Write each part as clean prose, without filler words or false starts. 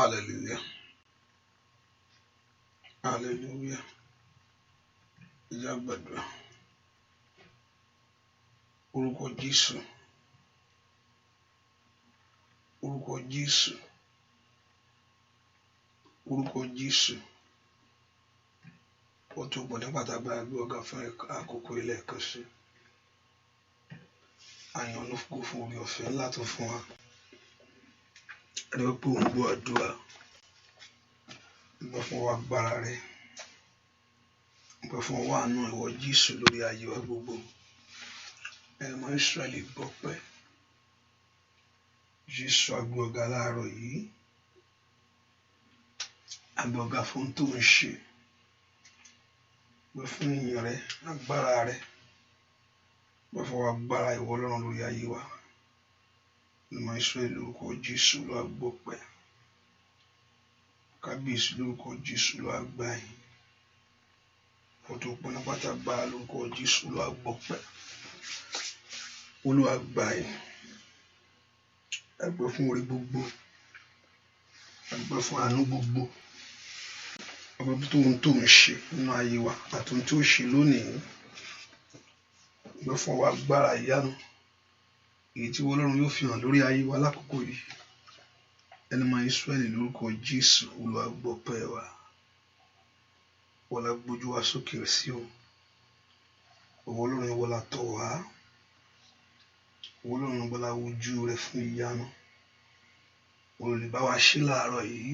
Hallelujah. Hallelujah. Ìjà gbàdúrà. Orúkọ Jésù. Orúkọ Jésù. Orúkọ Jésù. Ó tó pọ̀ ní pàtàkì àgbẹ̀ ọ̀gá fún àkókò ilé ẹ̀kọ́ sí. Àyàn olófgbó fún orí ọ̀fẹ́ ńlá tó fún wa. Ẹni wípé òun gbọ́ àdúrà. Gbọ́ fún wa agbára rẹ̀. Gbọ́ fún wa àánú ìwọ Jésù lórí ayé wa gbogbo. Ẹ̀mọ́ Ísírẹ́lì gbọ́ pẹ́. Jésù àgbẹ̀ ọ̀gá láàárọ̀ yìí. Àgbẹ̀ ọ̀gá fún tó ń ṣe. Gbọ́ fún ìyìn rẹ̀, agbára rẹ̀. Gbọ́ fún wa agbára ìwọ Ọlọ́run lórí ayé wa. Ẹ̀mọ́ Ísírẹ́lì lórúkọ Jésù ló gbọ́ pẹ́. Kábíyèsí lórúkọ Jésù ló gbà yín. Fọ́tò pọnà pátágbá lórúkọ Jésù ló gbọ́ pẹ́. Olúwa gbà yín. Ẹgbẹ́ fún orí gbogbo. Ẹgbẹ́ fún àánú gbogbo. Ẹgbẹ́ tó ń ṣe nínú ayé wa àti ohun tí ó ṣe lónìí. Ẹgbẹ́ fún wa agbára ìyanu. Èyí tí Ọlọ́run yóò fi hàn lórí ayé wa lákòókò yìí. Ẹ̀mọ́ Ísírẹ́lì lórúkọ Jésù Olúwa gbọ́ pẹ́ wa. Wọ́n la gbójú wa sókè sí o. Ọwọ́ Ọlọ́run wọ́n la tọ̀ wá. Ọwọ́ Ọlọ́run wọ́n la wojú rẹ̀ fún ìyanu. Wọ́n lè bá wa ṣe láàárọ̀ yìí.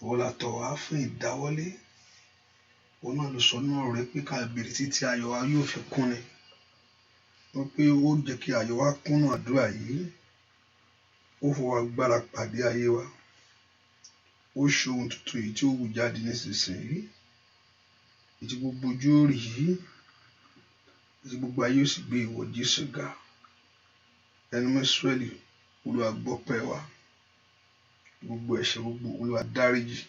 Ọwọ́ la tọ̀ wá fún ìdáwọ́lé. Wọ́n náà ló sọ nínú ọ̀rọ̀ rẹ̀ pé ká béèrè títí ayọ̀ wa yóò fi kún ni. Wọ́n pé ó jẹ́ kí ayọ̀ wa kúnnú àdúrà yìí. Ó fọwọ́ agbára pàdé ayé wa. Ó ṣe ohun tuntun yìí tí ó wù jáde nísinsìnyí. Ètí gbogbo ojú ó rí yìí. Ètí gbogbo ayé ó sì gbé ìwọ Jésù ga. Ẹ̀mọ́ Ísírẹ́lì Olúwa gbọ́ pẹ́ wa. Gbogbo ẹ̀ṣẹ̀ gbogbo Olúwa dáríjì.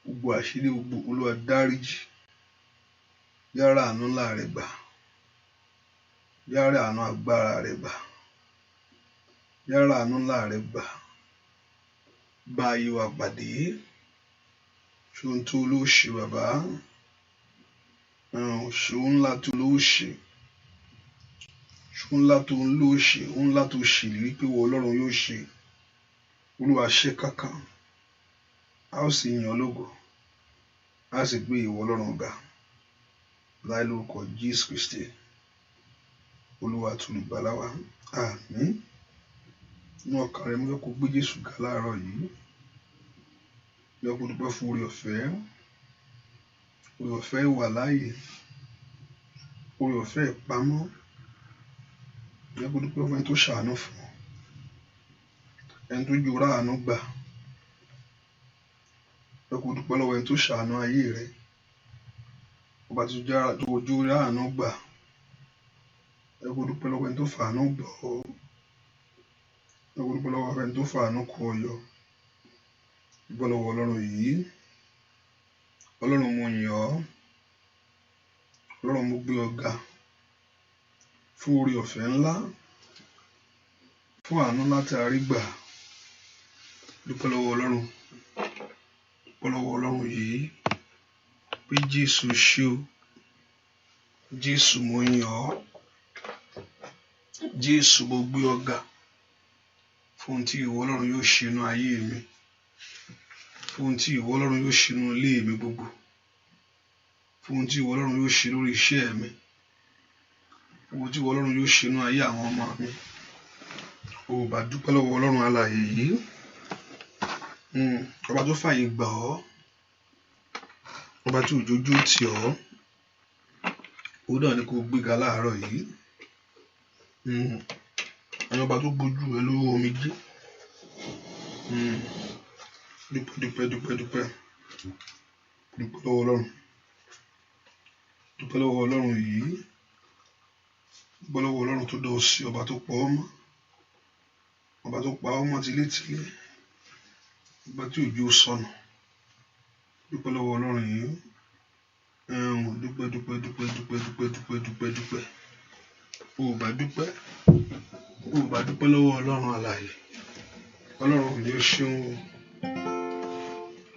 Gbogbo àṣírí gbogbo Olúwa dáríjì. Yára àánú ńlá rẹ̀ gbà. Yára àánú agbára rẹ̀ gbà. Yára àánú ńlá rẹ̀ gbà. Bá ayé wa pàdé. Ṣòun tó ló ṣe bàbá. Ṣòun ńlá tó ló ṣe. Ṣòun ńlá tó ń ló ṣe. Òun ńlá tó ṣe ìlérí pé wọ́n Ọlọ́run yóò ṣe. Olúwa ṣe kankan. A ó sì yìn ọ́ lógo. A sì gbé ìwọ Ọlọ́run ga. Láì lórúkọ Jésù Kristi. Olúwa tulùgbàlà wa. Àmín. Inú ọkàn rẹ̀ mo fẹ́ kó gbé Jésù ga láàárọ̀ yìí. Mo fẹ́ kó dúpẹ́ fún oore ọ̀fẹ́. Oore ọ̀fẹ́ wà láàyè. Oore ọ̀fẹ́ ìpamọ́. Mo fẹ́ kó dúpẹ́ fún ẹni tó ṣàánú fún ọ. Ẹni tó ju ra àánú gbà. Mo fẹ́ kó dúpẹ́ lọ́wọ́ ẹni tó ṣàánú ayé rẹ̀. Ọba tó ojú ra àánú gbà. Mo fẹ́ kó dúpẹ́ lọ́wọ́ ẹni tó fàánú gbọ́ ọ. Mo fẹ́ kó dúpẹ́ lọ́wọ́ ẹni tó fàánú kó ọ yọ. Dúpẹ́ lọ́wọ́ Ọlọ́run yìí. Ọlọ́run mo yìn ọ́. Ọlọ́run mo gbé ọ ga. Fún oore ọ̀fẹ́ ńlá. Fún àánú láti arí gbà. Dúpẹ́ lọ́wọ́ Ọlọ́run. Dúpẹ́ lọ́wọ́ Ọlọ́run yìí. Pé Jésù ṣé o. Jésù mo yìn ọ́. Jésù mo gbé ọ ga. Fún ohun tí ìwọ Ọlọ́run yóò ṣe nínú ayé mi. Fún ohun tí ìwọ Ọlọ́run yóò ṣe nínú ilé mi gbogbo. Fún ohun tí ìwọ Ọlọ́run yóò ṣe lórí iṣẹ́ mi. Fún ohun tí ìwọ Ọlọ́run yóò ṣe nínú ayé àwọn ọmọ mi. O bá dúpẹ́ lọ́wọ́ Ọlọ́run alààyè yìí. Ọba tó fààyè gbà ọ́. Ọba tí òjòjú tì ọ́. Ó náà ni kó gbéga láàárọ̀ yìí. Àwọn ọba tó bójú rẹ lówó omi jẹ́. Dúpẹ́. Dúpẹ́ lọ́wọ́ Ọlọ́run. Dúpẹ́ lọ́wọ́ Ọlọ́run yìí. Dúpẹ́ lọ́wọ́ Ọlọ́run tó dá ọ sí ọba tó pa ọ́ mọ́. Ọba tó pa ọ́ mọ́ tilétilé. Ọba tí òjò sọnù. Dúpẹ́ lọ́wọ́ Ọlọ́run yìí. Dúpẹ́. O bá dúpẹ́ lọ́wọ́ Ọlọ́run alààyè. Ọlọ́run mi ò ṣeun o.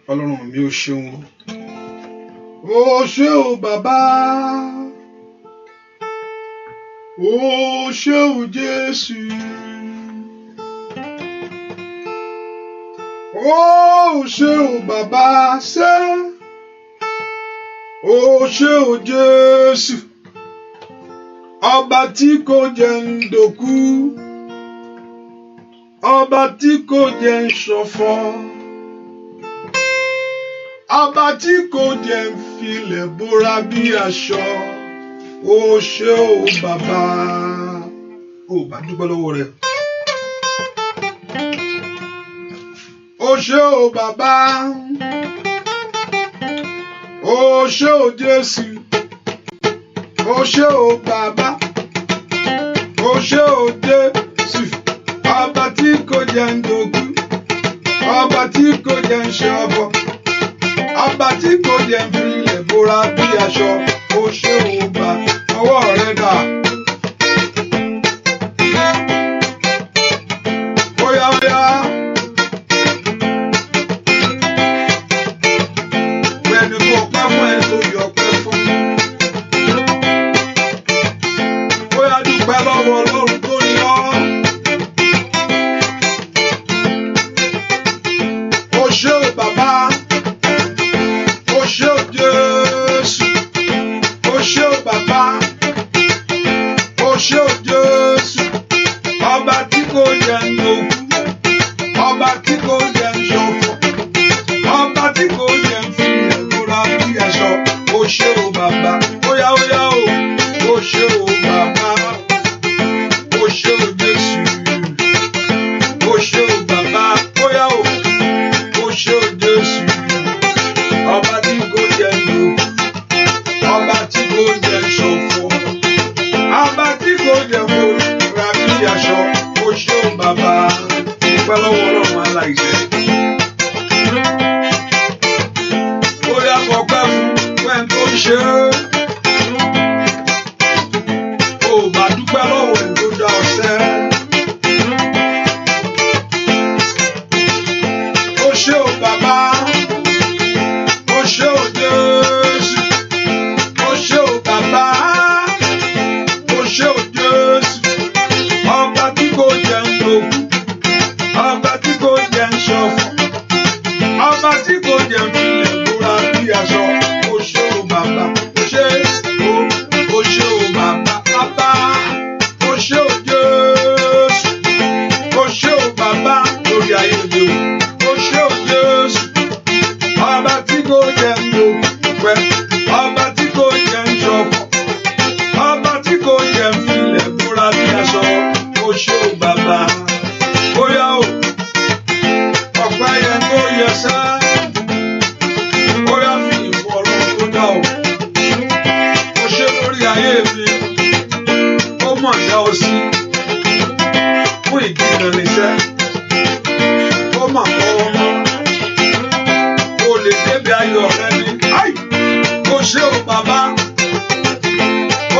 Ọlọ́run mi ò ṣeun o. Ó ṣé o bàbá. Ó ṣé o Jésù. Ó ṣé o bàbá ṣé. Ó ṣé o Jésù. Ọba tí kò jẹ́ ń dòkú. Ọba tí kò jẹ́ ń ṣọ̀fọ̀. Ọba tí kò jẹ́ ń filẹ̀ bóra bí aṣọ. Ó ṣé o bàbá. Ó bá dúpẹ́ lọ́wọ́ rẹ̀. Ó ṣé o bàbá. Ó ṣé o Jésù. Ó ṣé o bàbá. Ó ṣé o Jésù. Ọba tí kò jẹ́ ń dòkú. Ọba tí kò jẹ́ ń ṣọ̀fọ̀. Ọba tí kò jẹ́ ń filẹ̀ bóra bí aṣọ. Ó ṣé o bàbá. Ọwọ́ rẹ̀ dà. Óyá óyá. Pẹ̀lú kò pẹ́ fún ẹ tó yọ pẹ́ fún. Óyá dúpẹ́ lọ́wọ́ Ọlọ́run tó ní ọ́. Ó ṣé o bàbá. Ó ṣé o Jésù. Ó ṣé o bàbá. Ó ṣé o Jésù. Ọba tí kò jẹ́ ń dòkú. Ọba tí kò jẹ́ ń ṣọ̀fọ̀. Ọba tí kò jẹ́ ń fi ẹ̀bùrà bí aṣọ. Ó ṣé o bàbá. Óyá óyá o. Ó ṣé o bàbá. Ó ṣé o Jésù. Ó ṣé o bàbá. Óyá o. Ó ṣé o Jésù. Ọba tí kò jẹ́ ń dòkú. Ọba tí kò jẹ́ ń ṣọ̀fọ̀. Ọba tí kò jẹ́ bóra bí aṣọ. Ó ṣé o bàbá. Dúpẹ́ lọ́wọ́ Ọlọ́run aláìṣẹ̀. Ó yá fọpẹ́ fún ẹni tó ń ṣe é. Ó bá dúpẹ́ lọ́wọ́ ẹni tó dá ọ sẹ́. Ó ṣé o bàbá. Ó ṣé o Jésù. Ó ṣé o bàbá. Ó ṣé o Jésù. Ọba tí kò jẹ́ ń dòkú. Ọba tí kò jẹ́ ń ṣọ̀fọ̀. Ọba tí kò jẹ́ ń filẹ̀ bóra bí aṣọ. Ó ṣé o bàbá. Ó ṣé o. Ó ṣé o bàbá. Bàbá. Ó ṣé o Jésù. Ó ṣé o bàbá lórí ayé òde o. Ó ṣé o Jésù. Ọba tí kò jẹ́ ń dòkú pẹ́. Ọba tí kò jẹ́ ń ṣọ̀fọ̀. Ọba tí kò jẹ́ ń filẹ̀ bóra bí aṣọ. Ó ṣé o bàbá. Óyá o. Ọ̀pẹ́ yẹn tó yẹ sá. Óyá fi ìfọ̀ Ọlọ́run tó dá o. Ó ṣé lórí ayé mi. Ó mọ̀ dá o sí. Fún ìdí ìrànlẹ́sẹ̀. Ó mọ̀ fọwọ́ mọ́. O lè débi ayọ̀ rẹ ni. Ó ṣé o bàbá.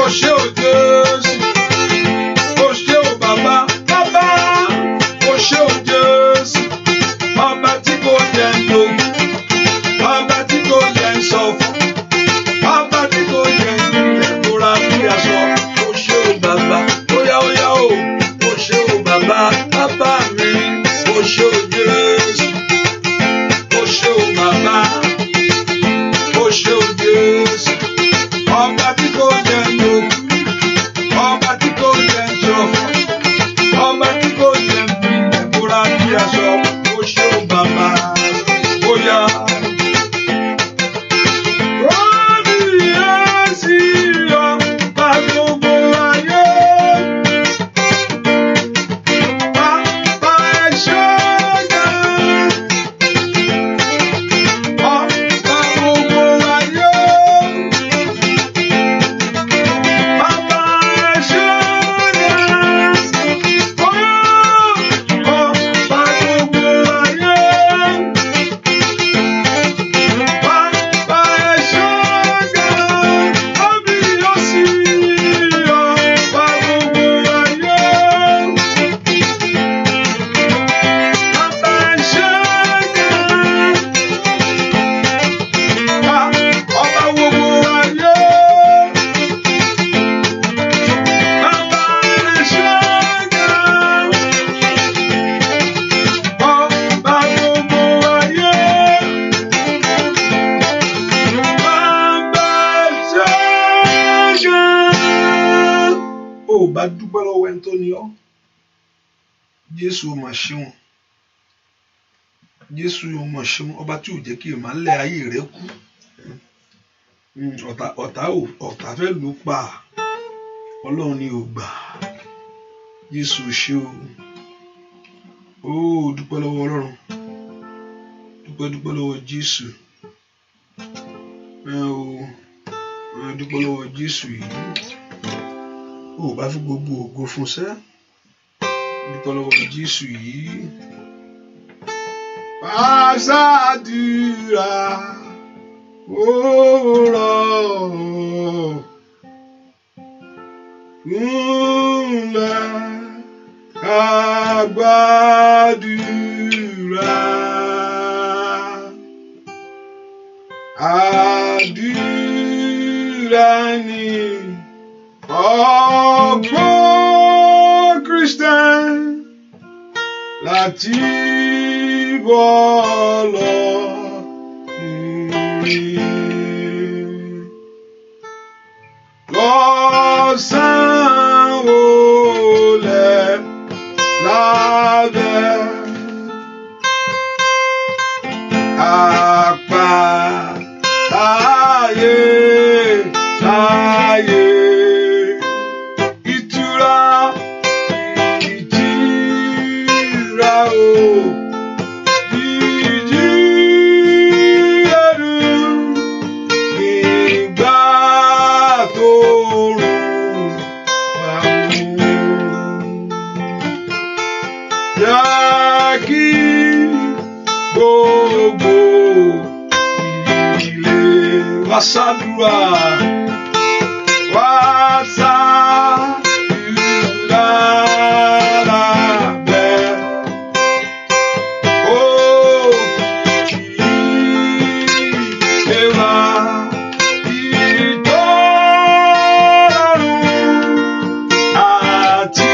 Ó ṣé o Jésù. Ó ṣé o bàbá. Bàbá. Ó ṣé o Jésù. Ọba tí kò jẹ́ ń dòkú. Ọba tí kò jẹ́ ń ṣọ̀fọ̀. Ọba tí kò jẹ́ ń filẹ̀ bóra bí aṣọ. Ó ṣé o bàbá. Óyá óyá o. Ó ṣé o bàbá. Bàbá mi. Jésù ó mà ṣeun. Jésù ó mà ṣeun, ọba tí ò jẹ́ kí ìmọ́lẹ̀ ayé rẹ kú. Ọ̀tá fẹ́ lù pa, Ọlọ́run ni ò gbà. Jésù ṣe o. Ó dúpẹ́ lọ́wọ́ Ọlọ́run, dúpẹ́ lọ́wọ́ Jésù. Dúpẹ́ lọ́wọ́ Jésù yìí. Ó bá fi gbogbo ògo fún sẹ́. Dúpẹ́ lọ́wọ́ Jésù yìí. Pàṣàdúrà òwúrọ̀ kúnlẹ̀ àgbàdúrà. Àdúrà ni ọgbọ́n Christian láti bọ́ lọ. Lọ́sàn-án olè lábẹ́ àpátáyé láyé. Ìtura o. Wàsádùá, wàsádùá lábẹ́ òkìkí ẹwà ìtọ́run àti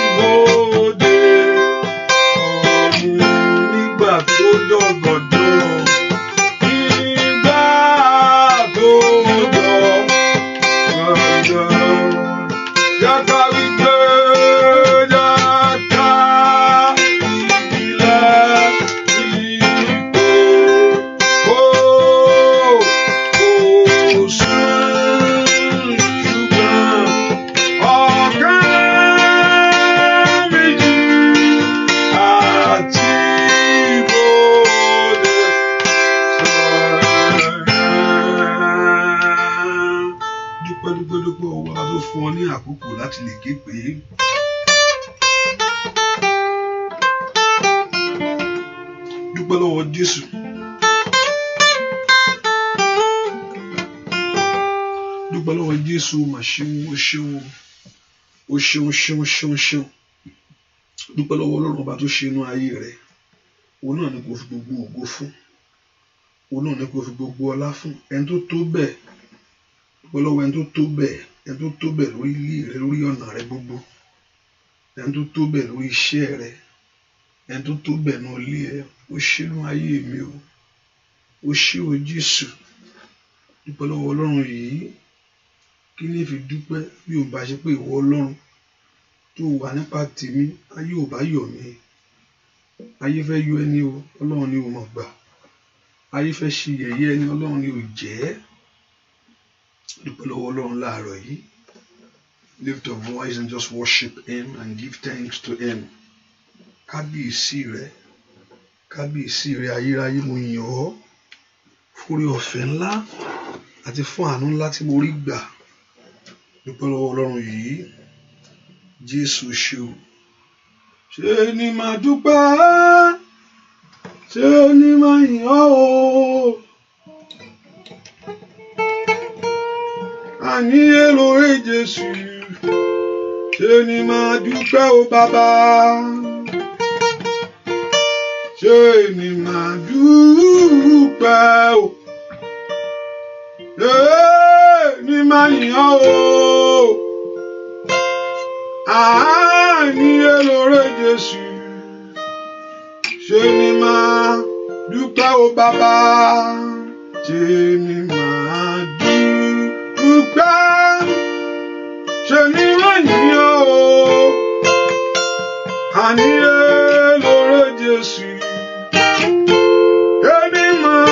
ìbòde ọ̀run nígbà tó dọ̀gọ̀dọ̀. Fún ọ ní àkókò láti lè ké pé dúpẹ́ lọ́wọ́ Jésù. Dúpẹ́ lọ́wọ́ Jésù, mà ṣeun, ó ṣeun, ó ṣeun, ṣeun, ṣeun, ṣeun. Dúpẹ́ lọ́wọ́ Ọlọ́run ọba tó ṣe inú ayé rẹ̀. Òun náà ni kò fi gbogbo ògo fún. Òun náà ni kò fi gbogbo ọlá fún. Ẹni tó tó bẹ́ẹ̀. Dúpẹ́ lọ́wọ́ ẹni tó tó bẹ́ẹ̀. Ẹni tó tó bẹ́ẹ̀ lórí ilé rẹ, lórí ọ̀nà rẹ gbogbo. Ẹni tó tó bẹ́ẹ̀ lórí iṣẹ́ rẹ. Ẹni tó tó bẹ́ẹ̀ náà lé ẹ. Ó ṣe inú ayé mi o. Ó ṣe o Jésù. Dúpẹ́ lọ́wọ́ Ọlọ́run yìí. Kí ni fi dúpẹ́ bí o bá ṣe pé ìwọ Ọlọ́run tó wà nípa tèmi, ayé ò bá yọ̀ mí. Ayé fẹ́ yọ ẹni o, Ọlọ́run ni o mọ̀ gbà. Ayé fẹ́ ṣe yẹ̀yẹ́ ẹni, Ọlọ́run ni o jẹ́. Dúpẹ́ lọ́wọ́ Ọlọ́run láàárọ̀ yìí. Lift your voice and just worship him and give thanks to him. Kábíyèsí rẹ, kábíyèsí rẹ ayérayé, mo yìn ọ́ fún oore ọ̀fẹ́ ńlá àti fún àánú ńlá tí mo rí gbà. Dúpẹ́ lọ́wọ́ Ọlọ́run yìí. Jésù ṣe o. Ṣé ni màá dúpẹ́? Ṣé ni màá yìn ọ́ o? Àní Élóhé Jésù. Ṣé ni màá dúpẹ́ o bàbá? Ṣé ni màá dúpẹ́ o? Ṣé ni màá yìn ọ́ o? Àní Élóhé Jésù. Ṣé ni màá dúpẹ́ o bàbá? Ṣé ni màá dúpẹ́? Ṣé ni màá yìn ọ́ o? Jésù. Èmi máa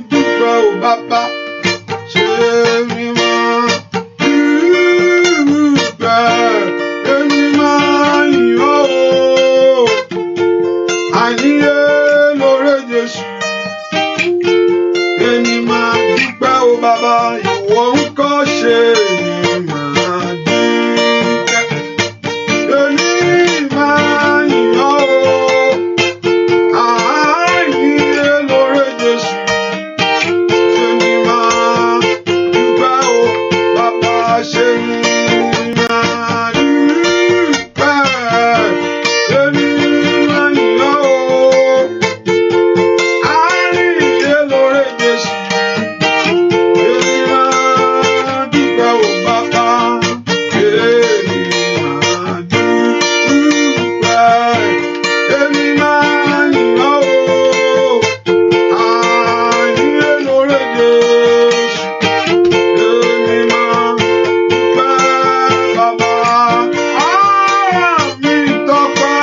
dúpẹ́ o bàbá, ṣé mi máa dúpẹ́, èmi máa yìn ọ́ o, àníyé lóore Jésù. Èmi máa dúpẹ́ o bàbá, ìwọ ń kọ́ ṣe èmi máa dúpẹ́, èmi máa yìn ọ́ o, àníyé lóore Jésù. Èmi máa dúpẹ́ o bàbá, ṣe mi máa dúpẹ́, èmi máa yìn ọ́ o, àníyé lóore Jésù. Èmi máa dúpẹ́ o bàbá, èmi máa dúpẹ́, èmi máa yìn ọ́ o, àníyé lóore Jésù. Èmi máa dúpẹ́ bàbá, ara mi tọ́pẹ́,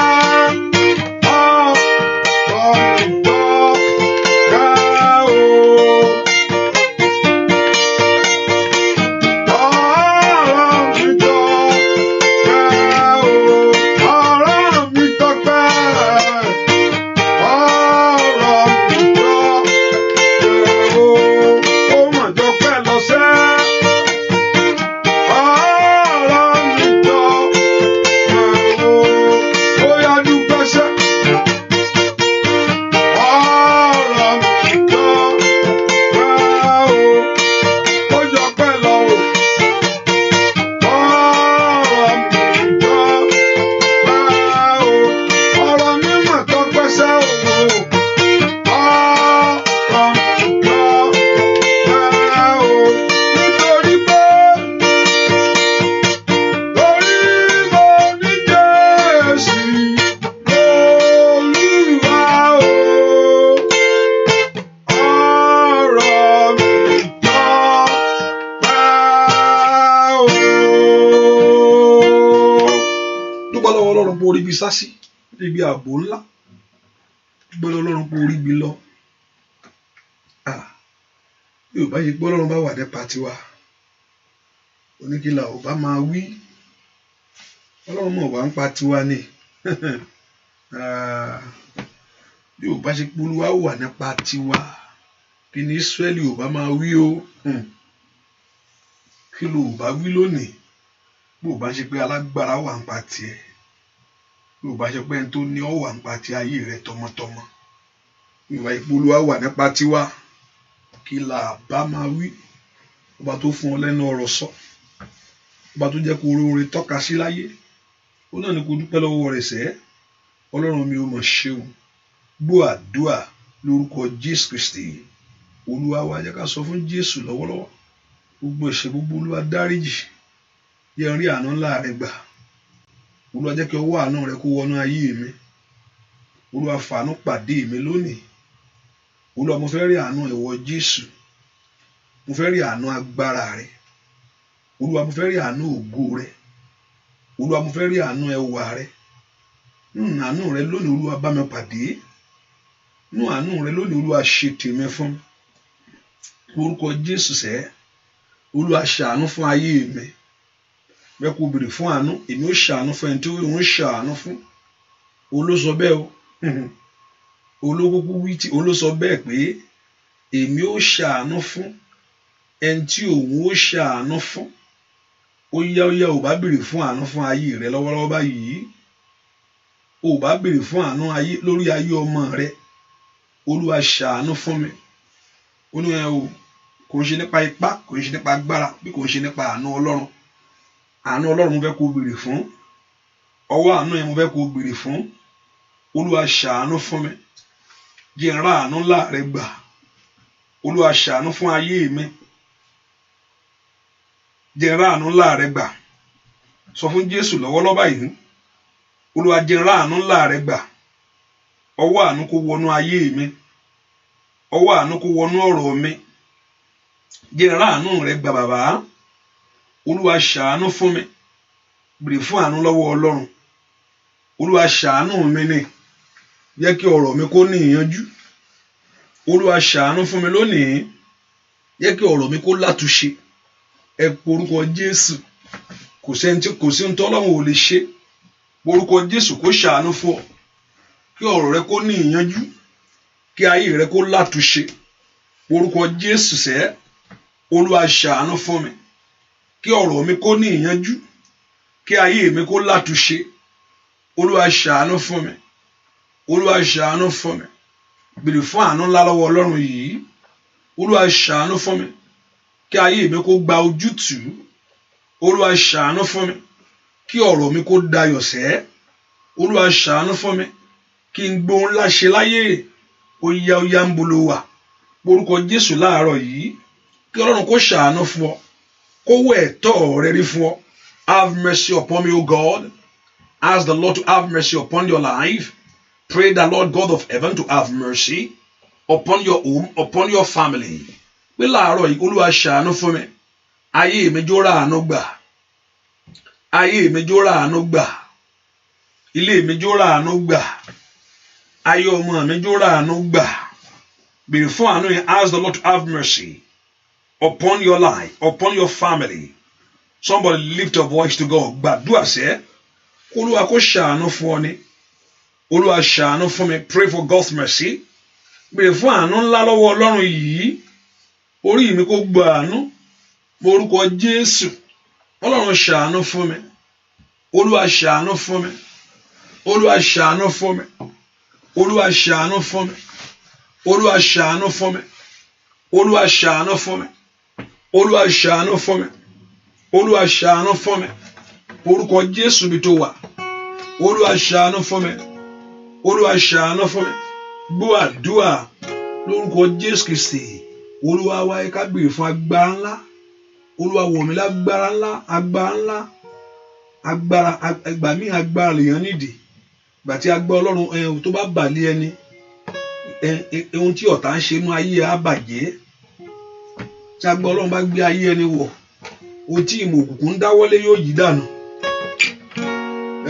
ọkọ mi tọ́pẹ́ o. Sásí níbi ààbò ńlá, gbọ́dọ̀ Ọlọ́run pé orí bi lọ. Yóò bá yẹ pé Ọlọ́run bá wà nípa tiwa, oníkìlà ò bá máa wí. Ọlọ́run mọ̀ wá ń pa tiwa ni. Yóò bá ṣe pé Olúwa wà nípa tiwa, kí ni Ísírẹ́lì ò bá máa wí o. Kí ló ò bá wí lónìí? Bó bá ṣe pé alágbára wà ń pa tiẹ̀, yóò bá ṣe pé ẹni tó ní ọ wà nípa ti ayé rẹ tọmọtọmọ, ìwà ìpolówó wà nípa tiwa, kí là bá máa wí? Ọba tó fún ọ lẹ́nu ọ̀rọ̀ sọ, ọba tó jẹ́ kó oore tọ́ka sí láyé, ó náà ní kó dúpẹ́ lọ́wọ́ rẹ̀ sẹ́. Ọlọ́run mi ò mọ̀ ṣeun. Gbọ́ àdúà lórúkọ Jésù Kristi Olúwa wa. Jẹ́ ká sọ fún Jésù lọ́wọ́lọ́wọ́, gbogbo ẹ̀ṣẹ̀ gbogbo Olúwa dáríjì, jẹ́ n rí àánú ńlá rẹ gbà. Olúwa jẹ́ kí ọwọ́ àánú rẹ kó wọnú ayé mi. Olúwa fàánú pàdé mi lónìí. Olúwa mo fẹ́ rí àánú ìwọ Jésù, mo fẹ́ rí àánú agbára rẹ. Olúwa mo fẹ́ rí àánú ògo rẹ. Olúwa mo fẹ́ rí àánú ẹwà rẹ. Àánú rẹ lónìí Olúwa bá mi pàdé. Àánú rẹ lónìí Olúwa ṣe tèmi fún. Orúkọ Jésù sẹ́, Olúwa ṣàánú fún ayé mi. Bẹ́ẹ̀ kó béèrè fún àánú, èmi ó ṣàánú fún ẹni tí ó ń ṣàánú fún. Olóṣọ bẹ́ẹ̀ o, olókùkù wí tí olóṣọ bẹ́ẹ̀ pé èmi ó ṣàánú fún ẹni tí òun ó ṣàánú fún. Ó yá ò bá béèrè fún àánú fún ayé rẹ lọ́wọ́lọ́wọ́ báyìí. Ò bá béèrè fún àánú ayé lórí ayé ọmọ rẹ. Olúwa ṣàánú fún mi. Olúwa o, kò ń ṣe nípa ipá, kò ń ṣe nípa agbára, bí kò ń ṣe nípa àánú Ọlọ́run. Àánú Ọlọ́run mo fẹ́ kó béèrè fún. Ọwọ́ àánú yẹn mo fẹ́ kó béèrè fún. Olúwa ṣàánú fún mi. Jẹ́ n rí àánú ńlá rẹ gbà. Olúwa ṣàánú fún ayé mi. Jẹ́ n rí àánú ńlá rẹ gbà. Sọ fún Jésù lọ́wọ́lọ́wọ́ báyìí. Olúwa jẹ́ n rí àánú ńlá rẹ gbà. Ọwọ́ àánú kó wọnú ayé mi. Ọwọ́ àánú kó wọnú ọ̀rọ̀ mi. Jẹ́ n rí àánú rẹ gbà bàbá. Olúwa ṣàánú fún mi. Béèrè fún àánú lọ́wọ́ Ọlọ́run. Olúwa ṣàánú mi ni. jẹ́ kí ọ̀rọ̀ mi kó ní ìyanjú. Olúwa ṣàánú fún mi lónìí, jẹ́ kí ọ̀rọ̀ mi kó látúnṣe. Ẹ porúkọ Jésù, kò sí ohun tí Ọlọ́run ò lè ṣe. Porúkọ Jésù kó ṣàánú fún ọ, kí ọ̀rọ̀ rẹ kó ní ìyanjú, kí ayé rẹ kó látúnṣe. Porúkọ Jésù sẹ́, Olúwa ṣàánú fún mi, kí ọ̀rọ̀ mi kó ní ìyanjú, kí ayé mi kó látúnṣe. Olúwa ṣàánú fún mi, Olúwa ṣàánú fún mi. Béèrè fún àánú ńlá lọ́wọ́ Ọlọ́run yìí. Olúwa ṣàánú fún mi, kí ayé mi kó gba ojútùú. Olúwa ṣàánú fún mi, kí ọ̀rọ̀ mi kó dayọ̀ sẹ́. Olúwa ṣàánú fún mi, kí n gbóhùn ńlá ṣe láyé. Ó yá ń bolo wà. Porúkọ Jésù láàárọ̀ yìí, kí Ọlọ́run kó ṣàánú fún ọ, kó wọ ẹ̀tọ́ rẹ rí fún ọ. Have mercy upon me, O God. Ask the Lord to have mercy upon your life. Pray the Lord God of heaven to have mercy upon your home, upon your family. Pé láàárọ̀ yìí, Olúwa ṣàánú fún mi. Ayé mi jó ráàánú gbà. Ayé mi jó ráàánú gbà. Ilé mi jó ráàánú gbà. Ayé ọmọ mi jó ráàánú gbà. Béèrè fún àánú yẹn. Ask the Lord to have mercy upon your life, upon your family. Somebody lift your voice to God. Gbàdúrà sẹ́. Olúwa kó ṣàánú fún ọ ni. Olúwa ṣàánú fún mi. Pray for God's mercy. Béèrè fún àánú ńlá lọ́wọ́ Ọlọ́run yìí. Orí mi kó gba àánú. Orúkọ Jésù. Ọlọ́run ṣàánú fún mi. Olúwa ṣàánú fún mi. Olúwa ṣàánú fún mi. Olúwa ṣàánú fún mi. Olúwa ṣàánú fún mi. Olúwa ṣàánú fún mi. Olúwa ṣàánú fún mi. Olúwa ṣàánú fún mi. Orúkọ Jésù bí tó wà. Olúwa ṣàánú fún mi. Olúwa ṣàánú fún mi. Gbọ́ àdúrà lórúkọ Jésù Kristi. Olúwa wá ẹ ká béèrè fún agbára ńlá. Olúwa wọ̀ mí lágbára ńlá, agbára ńlá. Agbára ìgbà míì agbára lèèyàn nídìí. Ìgbà tí agbára Ọlọ́run tó bá bà lé ẹni, ohun tí ọ̀tá ń ṣe inú ayé á bàjẹ́. Tí agbára Ọlọ́run bá gbé ayé ẹni wọ̀, ohun tí ìmọ̀ òkùnkùn ń dáwọ́lé yóò yí dànù.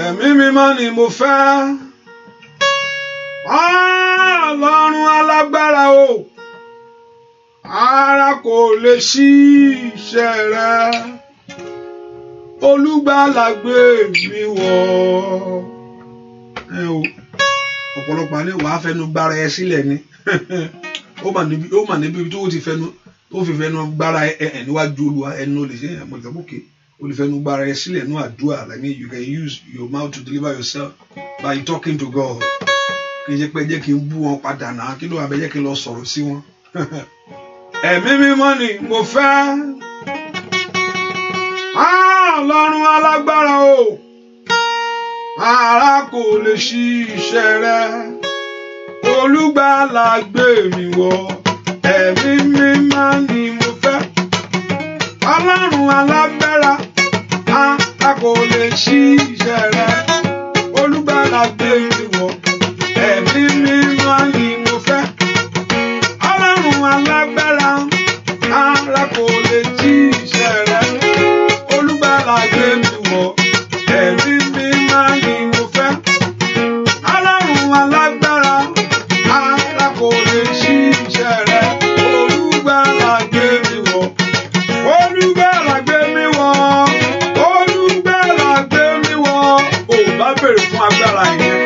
Ẹ̀mí mímọ́ ni mo fẹ́. Ọlọ́run alágbára o. Ara kò lè ṣí iṣẹ́ rẹ. Olùgbàlà gbé mi wọ̀. Ọ̀pọ̀lọpọ̀ àní wàá fẹnu gbára ẹ sílẹ̀ ni. Ó mà níbi tó ti fẹnu gbára ẹ níwájú Olúwa ẹnu lè ṣe ẹ̀mọ́ ìgbàgbọ́kè. O lè fẹnu gbára ẹ sílẹ̀ ní àdúrà. I mean, you can use your mouth to deliver yourself by talking to God. Kì í ṣe pé jẹ́ kí n bú wọn padà náà, kí ló wà bẹ́ẹ̀ jẹ́ kí n lọ sọ̀rọ̀ sí wọn. Ẹ̀mí mímọ́ ni mo fẹ́. Ọlọ́run alágbára o. Ara kò lè ṣí iṣẹ́ rẹ. Olùgbàlà gbé mi wọ̀. Ẹ̀mí mímọ́ ni mo fẹ́. Ọlọ́run alágbára. Ara kò lè ṣí iṣẹ́ rẹ. Olùgbàlà gbé mi wọ̀. Ẹ̀mí mímọ́ ni mo fẹ́. Ọlọ́run alágbára. Ara kò lè ṣí iṣẹ́ rẹ. Olùgbàlà gbé mi wọ̀. Ẹ̀mí mímọ́ ni mo fẹ́. Ọlọ́run alágbára. Ara kò lè ṣí iṣẹ́ rẹ. Olùgbàlà gbé mi wọ̀. Olùgbàlà gbé mi wọ̀. Olùgbàlà gbé mi wọ̀. Ò bá bèrè fún agbára yẹn.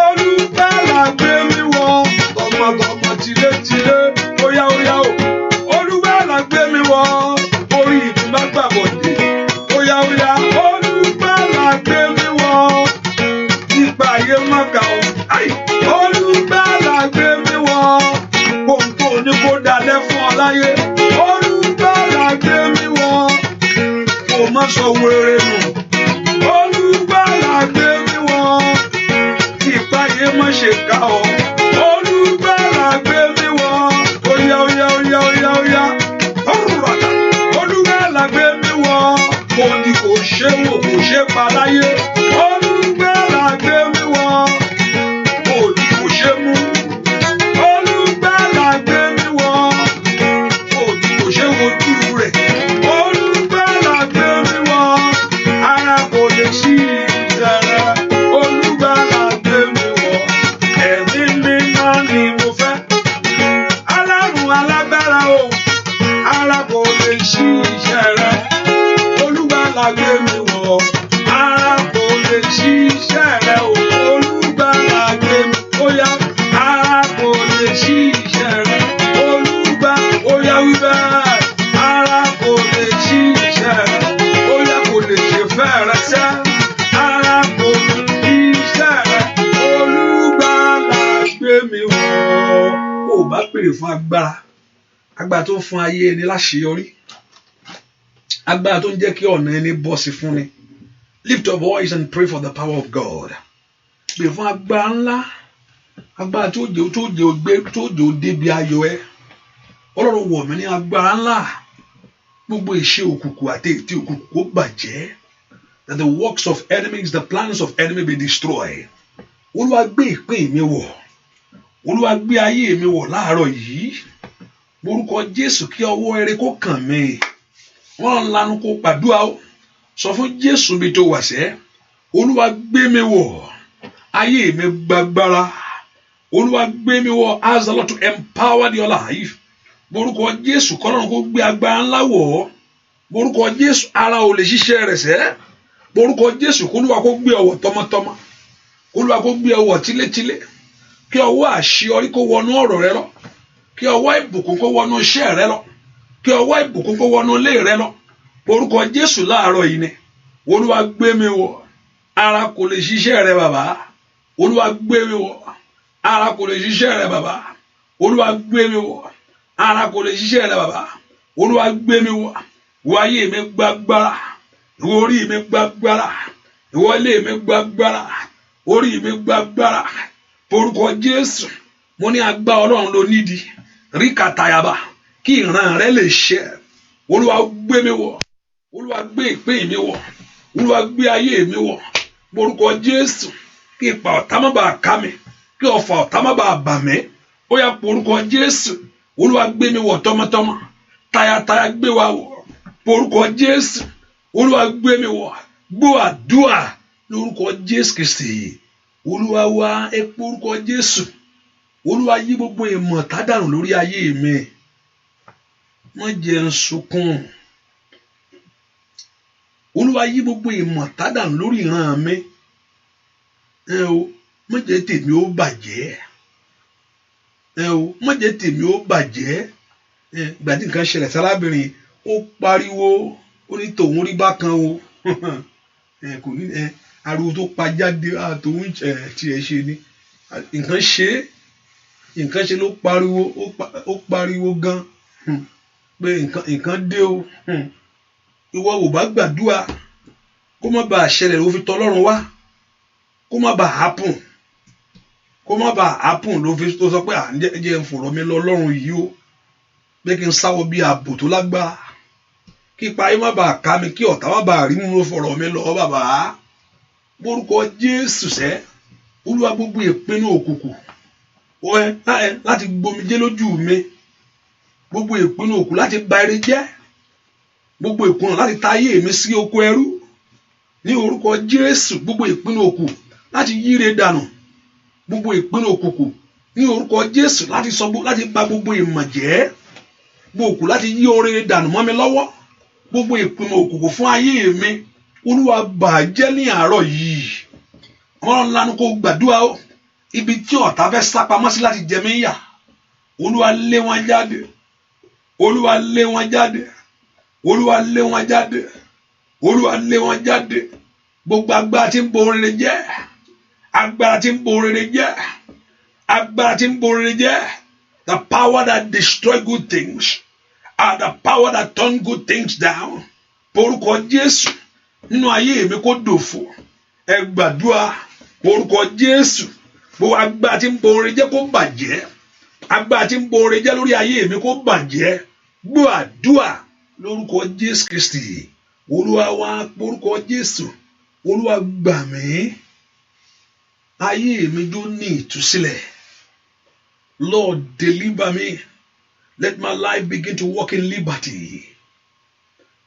Olùgbàlà gbé mi wọ̀. Tọmọtọmọ tilétilé. Óyá o. Olùgbàlà gbé mi wọ̀. Orí ìdúgbà gbàbọ̀dé. Óyá. Olùgbàlà gbé mi wọ̀. Ipa ayé mọ́ka o. Olùgbàlà gbé mi wọ̀. Kòǹkò ní kó dalẹ̀ fún ọ láyé. Olùgbàlà gbé mi wọ̀. Kò má sọ wéré nù. Olùgbàlà gbé mi wọ̀. Ipa ayé má ṣe ká ọ. Olùgbàlà gbé mi wọ̀. Óyá. Olùgbàlà gbé mi wọ̀. Kò ní kò ṣe wò kò ṣe pa láyé. Olùgbàlà gbé mi wọ̀. Kò ní kò ṣe mú. Olùgbàlà gbé mi wọ̀. Kò ní kò ṣe wojú rẹ̀. Olùgbàlà gbé mi wọ̀. Ara kò lè ṣí iṣẹ́ rẹ̀. Olùgbàlà gbé mi wọ̀. béèrè fún agbára tó fún ayé ẹni láṣeyọrí, agbára tó ń jẹ́ kí ọ̀nà ẹni bọ́ sí fún ni. Lift your voice and pray for the power of God. Béèrè fún agbára ńlá, agbára tó jẹ́ débi ayọ̀ ẹ. Ọlọ́run wọ̀ mí ní agbára ńlá, gbogbo iṣẹ́ òkùnkùn àti ètí òkùnkùn kó bàjẹ́. That the works of enemies, the plans of enemy be destroyed. Olúwa gbé ìpín mi wọ̀, Olúwa gbé ayé mi wọ̀ láàárọ̀ yìí. Orúkọ Jésù kí ọwọ́ ire kó kàn mí. Wọ́n lanu kó pàdúrà ó. Sọ fún Jésù bí tó wà sẹ́. Olúwa gbé mi wọ̀, ayé mi gbàgbára. Olúwa gbé mi wọ̀. Ask the Lord to empower your life. Orúkọ Jésù kọ́lọ́run kó gbé agbára ńlá wọ̀. Orúkọ Jésù ara ò lè ṣiṣẹ́ rẹ̀ sẹ́. Orúkọ Jésù kó Olúwa kó gbé ọwọ́ tọmọtọmọ. Olúwa kó gbé ọwọ́ tílétílé. Kí ọwọ́ àṣeyọrí kó wọnú ọ̀rọ̀ rẹ lọ. Kí ọwọ́ ìbùkún kó wọnú iṣẹ́ rẹ lọ. Kí ọwọ́ ìbùkún kó wọnú ilé rẹ lọ. Orúkọ Jésù láàárọ̀ yìí ni. Olúwa gbé mi wọ̀. Ara kò lè ṣiṣẹ́ rẹ bàbá. Olúwa gbé mi wọ̀. Ara kò lè ṣiṣẹ́ rẹ bàbá. Olúwa gbé mi wọ̀. Ara kò lè ṣiṣẹ́ rẹ bàbá. Olúwa gbé mi wọ̀. Ìwọ ayé mi gbàgbára. Ìwọ orí mi gbàgbára. Ìwọ ilé mi gbàgbára. Orí mi gbàgbára. Orúkọ Jésù. Mo ní agbára Ọlọ́run ló nídìí. Ríkàtàyàbá. Kí ìran rẹ lè ṣẹ. Olúwa gbé mi wọ̀. Olúwa gbé ìpín mi wọ̀. Olúwa gbé ayé mi wọ̀. Orúkọ Jésù. Kí ipa ọ̀tá má bàa ká mi. Kí ọfà ọ̀tá má bàa bà mí. Ó yá orúkọ Jésù. Olúwa gbé mi wọ̀ tọmọtọmọ. Tayátayá gbé wa wọ̀. Orúkọ Jésù. Olúwa gbé mi wọ̀. Gbọ́ àdúrà lórúkọ Jésù Kristi. Olúwa wá ẹ pé orúkọ Jésù. Olúwa yí gbogbo ìmọ̀ tádànù lórí ayé mi. Má jẹ́ n sunkún. Olúwa yí gbogbo ìmọ̀ tádànù lórí ìran mi. Má jẹ́ tèmi ó bàjẹ́. Má jẹ́ tèmi ó bàjẹ́. Ìgbà tí nǹkan ṣẹlẹ̀ sárábìnrin ó pariwo ó ní tòun rí bákan o. Kò ní ariwo tó pa jáde tòun tiẹ̀ ṣe ni. Nǹkan ṣe ló pariwo ó pariwo gan pé nǹkan dé o. Ìwọ ò bá gbàdúrà kó má bàa ṣẹlẹ̀ ló fi tọ̀ Ọlọ́run wá. Kó má bàa happen. Kó má bàa happen ló fi tó sọ pé jẹ́ n fọ̀rọ̀ mi lọ Ọlọ́run yìí o. Pé kí n sáwọ́ bí ààbò tó lágbára. Kí ipa ayé má bàa ká mi, kí ọ̀tá má bàa rí mú fọ̀rọ̀ mi lọ bàbá. Orúkọ Jésù sẹ́. Olúwa gbogbo ìpinnu òkùnkùn láti gbomijé lójú mi. Gbogbo ìpinnu òkùnkùn láti ba ire jẹ́. Gbogbo ìpinnu láti ta ayé mi sí oko ẹrú. Ní orúkọ Jésù. Gbogbo ìpinnu òkùnkùn láti yíre dànù. Gbogbo ìpinnu òkùnkùn ní orúkọ Jésù láti bà gbogbo ìmọ̀ jẹ́. Gbogbo òkùnkùn láti yí oore dànù mọ́ mi lọ́wọ́. Gbogbo ìpinnu òkùnkùn fún ayé mi. Olúwa bàjẹ́ ní àárọ̀ yìí. Ọlọ́run lanu kó gbàdúrà ó. Ibi tí ọ̀tá fẹ́ sá pamọ́ sí láti jẹ mí yà. Olúwa lé wọn jáde. Olúwa lé wọn jáde. Olúwa lé wọn jáde. Olúwa lé wọn jáde. Gbogbo agbára tí ń bo rere jẹ́. Agbára tí ń bo rere jẹ́. Agbára tí ń bo rere jẹ́. The power that destroy good things. And the power that turn good things down. Orúkọ Jésù. Nínú ayé mi kó dòfo. Ẹ gbàdúrà. Orúkọ Jésù. Gbogbo agbára tí ń bo rere jẹ́ kó bàjẹ́. Agbára tí ń bo rere jẹ́ lórí ayé mi kó bàjẹ́. Gbọ́ àdúrà lórúkọ Jésù Kristi. Olúwa wá orúkọ Jésù. Olúwa gbà mí. Ayé mi tó ní ìtúsílẹ̀. Lord, deliver me. Let my life begin to walk in liberty.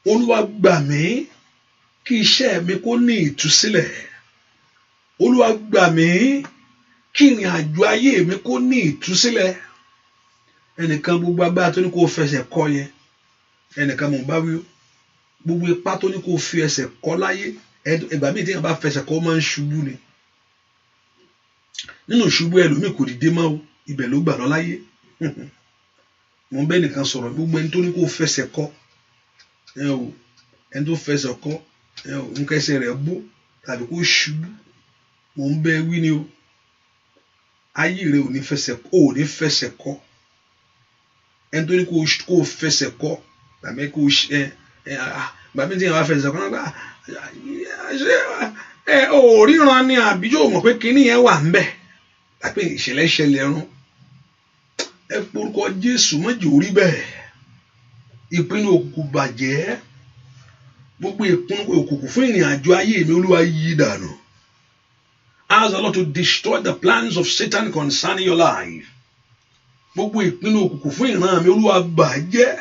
Olúwa gbà mí. Kí iṣẹ́ mi kó ní ìtúsílẹ̀. Olúwa gbà mí. Kí ìrìn àjò ayé mi kó ní ìtúsílẹ̀. Ẹnìkan gbogbo agbára tó ní kó fẹsẹ̀ kọ yẹn. Ẹnìkan mò ń bá wí o. Gbogbo ipá tó ní kó fi ẹsẹ̀ kọ láyé. Ìgbà míì tí èèyàn bá fẹsẹ̀ kọ máa ń ṣubú ni. Nínú ìṣubú ẹlòmíì kò dìde mọ́ o. Ibẹ̀ ló gbà lọ láyé. Mo ń bẹ́ nìkan sọ̀rọ̀ gbogbo ẹni tó ní kó fẹsẹ̀ kọ. Ẹni tó fẹsẹ̀ kọ. Nǹkan ẹsẹ̀ rẹ̀ bó tàbí kó ṣubú. Mo ń bẹ́ wí ni o. Ayé rẹ̀ ò ní fẹsẹ̀ kọ. ẹni tó ní kó fẹsẹ̀ kọ́ tàbí kó gbàmí tí yẹn wá fẹsẹ̀ kọ́ náà ṣe ò ríran ni àbí yóò mọ̀ pé kinní yẹn wà ń bẹ̀ tàbí ìṣẹ̀lẹ̀ ṣẹlẹ̀ rún ẹ porúkọ Jésù mọ́jì orí bẹ́ẹ̀ ìpinnu òkùnkùn bàjẹ́ gbogbo ìpinnu òkùnkùn fún ìrìn àjò ayé mi Olúwa yí dànù. Ask the Lord to destroy the plans of Satan concerning your life. Gbogbo ìpinnu òkùnkùn fún ìran mi Olúwa bàjẹ́.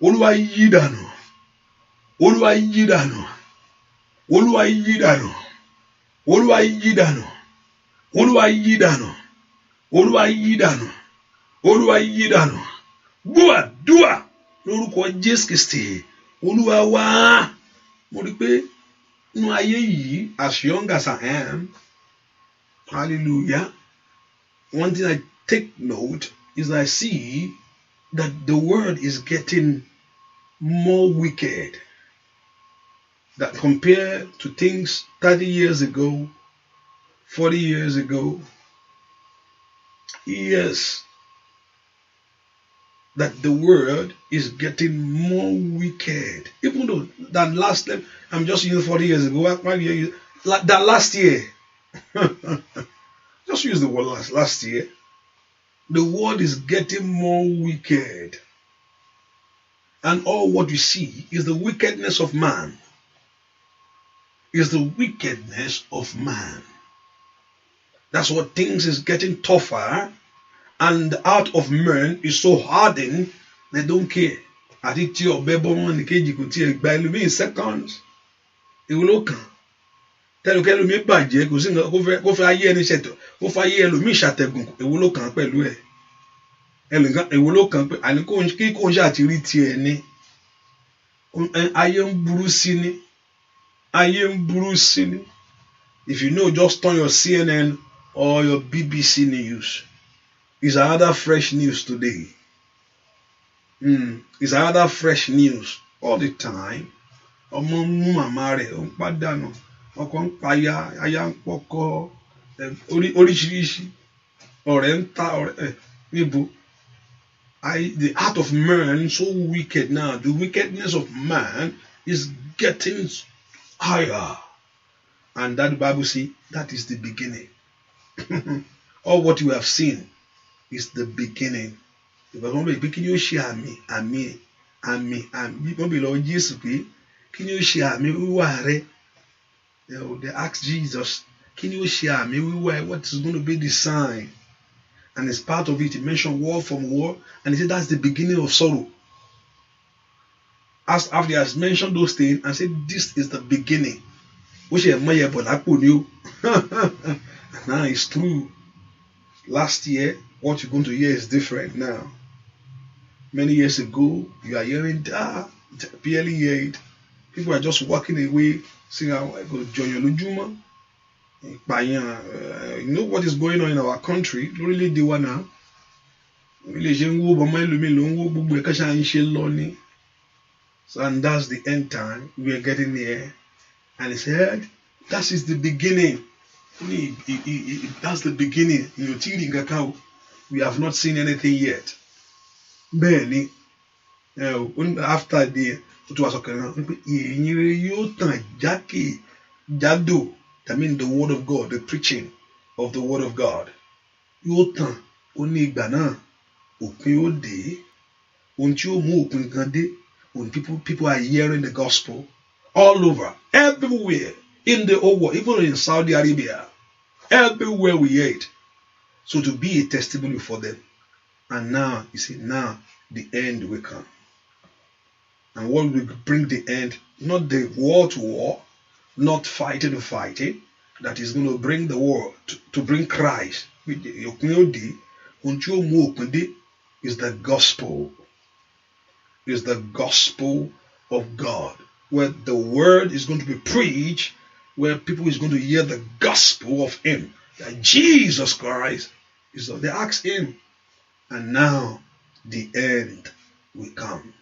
Olúwa yí dànù. Olúwa yí dànù. Olúwa yí dànù. Olúwa yí dànù. Olúwa yí dànù. Olúwa yí dànù. Olúwa yí dànù. Gbọ́ àdúrà lórúkọ Jésù Kristi. Olúwa wá. Mo rí pé nínú ayé yìí, as young as I am, hallelujah, one thing I take note is I see that the world is getting more wicked. That compared to things 30 years ago, 40 years ago, yes, that the world is getting more wicked. Even though that last time, I'm just using 40 years ago, that last year, just use the word last year, the world is getting more wicked. And all what you see is the wickedness of man. Is the wickedness of man. That's what things is getting tougher. And the heart of men is so hardened, they don't care. Àti tí ọ̀bẹ bọ́ wọn ní kejì kò tiẹ̀ gba ẹlòmíì seconds. Èwo ló kàn? Tẹ́lẹ̀ ẹlòmíì bàjẹ́ kò sí nǹkan kó fẹ́ ayé ẹni ṣètò kó fẹ́ ayé ẹlòmíì ṣàtẹ̀gùn èwo ló kàn pẹ̀lú ẹ̀. Ẹnìkan èwo ló kàn pé àní kí kò ń ṣàtìrí tiẹ̀ ní. Ayé ń burú sí ni. Ayé ń burú sí ni. If you know, just turn your CNN or your BBC News. It's another fresh news today. It's another fresh news all the time. Ọmọ mú màmá rẹ̀ ó ń pàdánù ọkọ ń payá aya ń pọkọ oríṣiríṣi ọ̀rẹ́ ń ta ọ̀rẹ́ níbo. The heart of man so wicked now. The wickedness of man is getting higher, and that Bible says that is the beginning. All what you have seen is the beginning. Because one be kí ni ó ṣe àmì wọ́n be lọ Jésù pé kí ni ó ṣe àmì wíwá rẹ̀. They ask Jesus kí ni ó ṣe àmì wíwá rẹ̀, what is going to be the sign? And as part of it, he mentioned war from war, and he said that's the beginning of sorrow. As after he has mentioned those things and said this is the beginning. Which now it's true. Last year, what you're going to hear is different now. Many years ago, you are hearing barely hear it. People are just walking away, saying, I go join your Lujuma. You know what is going on in our country? Really, they want now. So, and that's the end time. We are getting there. And he said, that is the beginning. That's the beginning. We have not seen anything yet. Barely. After the that means the word of God, the preaching of the word of God. When people are hearing the gospel all over, everywhere, in the whole world, even in Saudi Arabia, everywhere we hear it. So to be a testimony for them. And now, you see, now the end will come. And what will bring the end? Not the war to war, not fighting to fighting, that is going to bring the war, to bring Christ. Is the gospel. Is the gospel of God, where the word is going to be preached, where people is going to hear the gospel of him, that Jesus Christ is. They ask him, and now the end will come.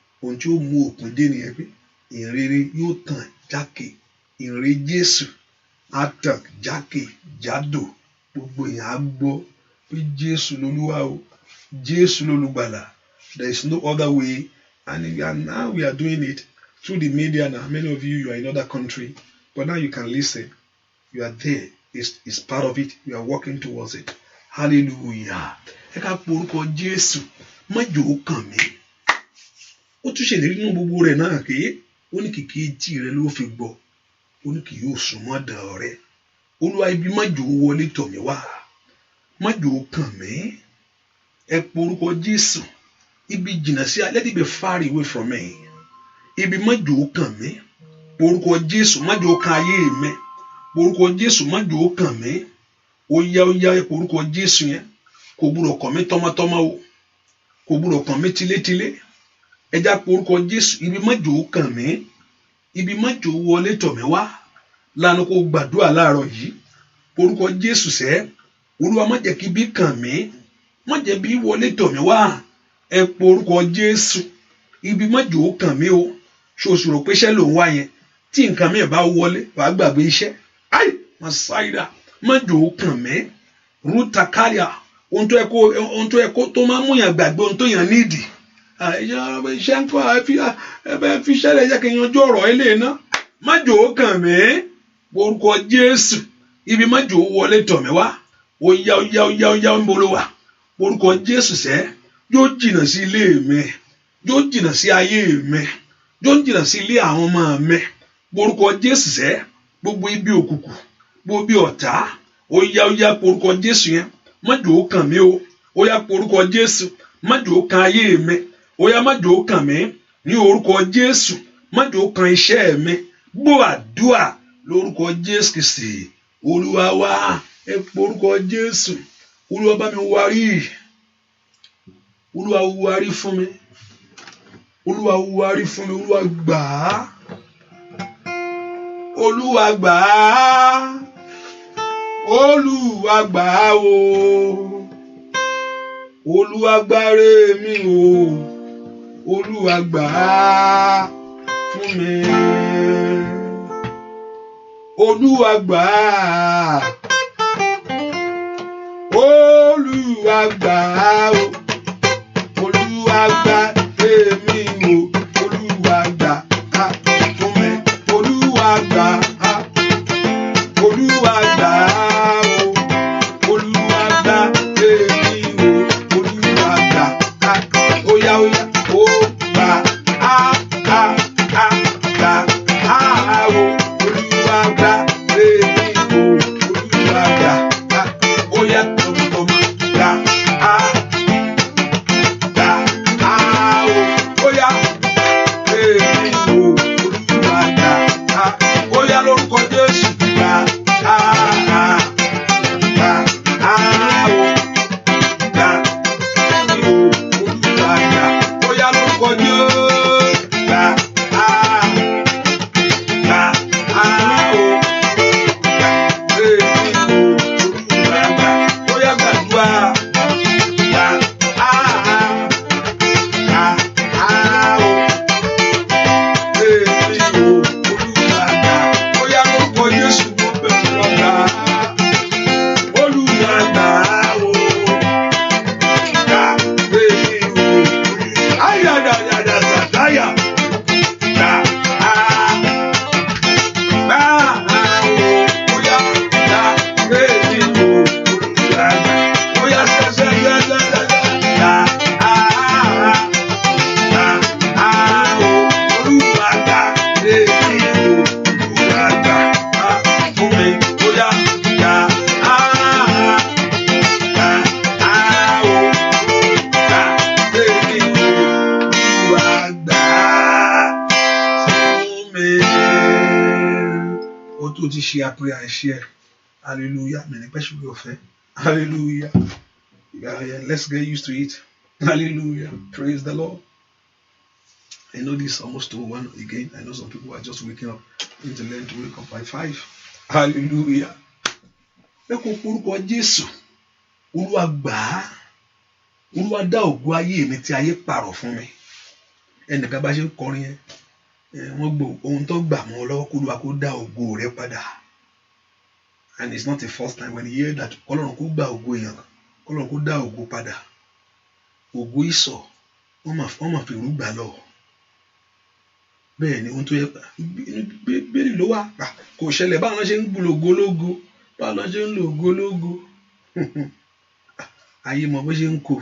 Ìrìn Jésù àtàn jákè jádò gbogbo èèyàn á gbọ́ pé Jésù lolúwa o, Jésù lolùgbàlà, There is no other way. And now we are doing it through the media now. Many of you are in other country, but now you can listen. You are there. It's part of it. You are working towards it. Hallelujah. Ẹ ká pe orúkọ Jésù. Má jò ó kàn mí. Ó tún ṣèlérí nínú gbogbo rẹ̀ náà pé ó ní kìkì etí rẹ̀ ló fi gbọ́. Ó ní kì yóò sún mọ́ ọ̀dọ̀ rẹ̀. Olúwa ibi má jò ó wọlé tọ̀ mí wá. Má jò ó kàn mí. Ẹ pe orúkọ Jésù. Ibi jìnnà sí, let it be far away from me. Ibi má jò ó kàn mí. Orúkọ Jésù má jò ó kan ayé mi. Orúkọ Jésù má jò ó kàn mí. Ó yá orúkọ Jésù yẹn. Kò gbúdọ̀ kàn mí tọmọtọmọ o. Kò gbúdọ̀ kàn mí tilétilé. Ẹ já pe orúkọ Jésù. Ibi má jò ó kàn mí. Ibi má jò ó wọlé tọ̀ mí wá. Lánàá kó gbàdúrà láàárọ̀ yìí. Orúkọ Jésù sẹ́. Olúwa má jẹ́ kí ibi kàn mí. Má jẹ́ bí wọlé tọ̀ mí wá. Ẹ pe orúkọ Jésù. Ibi má jò ó kàn mí o. Ṣoṣù rò pé iṣẹ́ ló ń wá yẹn. Tí nǹkan mi bá wọlé, wàá gbàgbé iṣẹ́. Ai, Masaida, má jò ó kàn mí. Ruta Kalia, ohun tó yẹ kó tó máa mú yàn gbàgbé ohun tó yàn nídìí. Iṣẹ́ ń kọ́ ẹ fi iṣẹ́ rẹ̀ jẹ́ kí n yanjú ọ̀rọ̀ ilé náà. Má jò ó kàn mí. Orúkọ Jésù. Ibi má jò ó wọlé tọ̀ mí wá. Ó yá ń bolo wá. Orúkọ Jésù sẹ́. Yóò jìnnà sí ilé mi. Yóò jìnnà sí ayé mi. Yóò jìnnà sí ilé àwọn ọmọ mi. Orúkọ Jésù sẹ́. Gbogbo ibi òkùnkùn. Gbogbo ibi ọ̀tá. Ó yá orúkọ Jésù yẹn. Má jò ó kàn mí o. Ó yá orúkọ Jésù. Má jò ó kan ayé mi. Ó yá má jò ó kàn mí. Ní orúkọ Jésù. Má jò ó kan iṣẹ́ mi. Gbọ́ àdúrà lórúkọ Jésù Kristi. Olúwa wá. Ẹ pe orúkọ Jésù. Olúwa bá mi wárí. Olúwa wárí fún mi. Olúwa wárí fún mi. Olúwa gbà á. Olúwa gbà á. Olúwa gbà á o. Olúwa gbàre mi o. Olúwa gbà á fún mi. Olúwa gbà á. Olúwa gbà á o. Olúwa gbà èmi o. Olúwa gbà á fún mi. Olúwa gbà á. Olúwa gbà á o. Olúwa gbà èmi o. Olúwa gbà á. Ó yá ó gbà á gbà á o. Olúwa gbà èmi o. Olúwa gbà á. Ó yá tọmọtọmọ gbà á. Lórúkọ Jésù gbà á gbà á o gbà ní o Olúwa gbà ó yá lórúkọ Jésù gbà á o gbà ní o Olúwa gbà ó yá gbàdúrà gbà á o ní o. Jésù mo bẹ̀rù lọ́gbà. Olúwa gbà o. Gbà pé mi o. Ayadayada sàtáyà. Gbà á. Gbà á o. Bóyá gbà pé mi o. Olúwa gbà. Bóyá sẹ́sẹ́. Gbà á. Gbà á o. Olúwa gbà pé mi o. Olúwa gbà. Tó ti ṣe àpẹẹrẹ àìṣe ẹ hallelujah mi ní pẹ́ṣù bí ọ̀fẹ́ hallelujah yeah, let's get used to it hallelujah praise the Lord. I know this almost 1 again. I know some people are just waking up. Need to learn to wake up by 5. Hallelujah. Ẹ kò porúkọ Jésù. Olúwa gbà á. Olúwa dá ògo ayé mi tí ayé pààrọ̀ fún mi. Ẹnìkan bá ṣe ń kọrin yẹn. Wọ́n gbọ́ ohun tó gbà mọ́ lọ́wọ́ kó Olúwa kó dá ògo rẹ̀ padà. And it's not the first time when you hear that Ọlọ́run kó gbà ògo èèyàn. Ọlọ́run kó dá ògo padà. Ògo ìsọ̀. wọ́n máa fi rú gbà lọ. Bẹ́ẹ̀ ni ohun tó yẹ bẹ́ẹ̀ ló wà kò ṣẹlẹ̀ báwọn ṣe ń gbòlògó lógo báwọn ṣe ń lògo lógo ayé mọ bó ṣe ń kó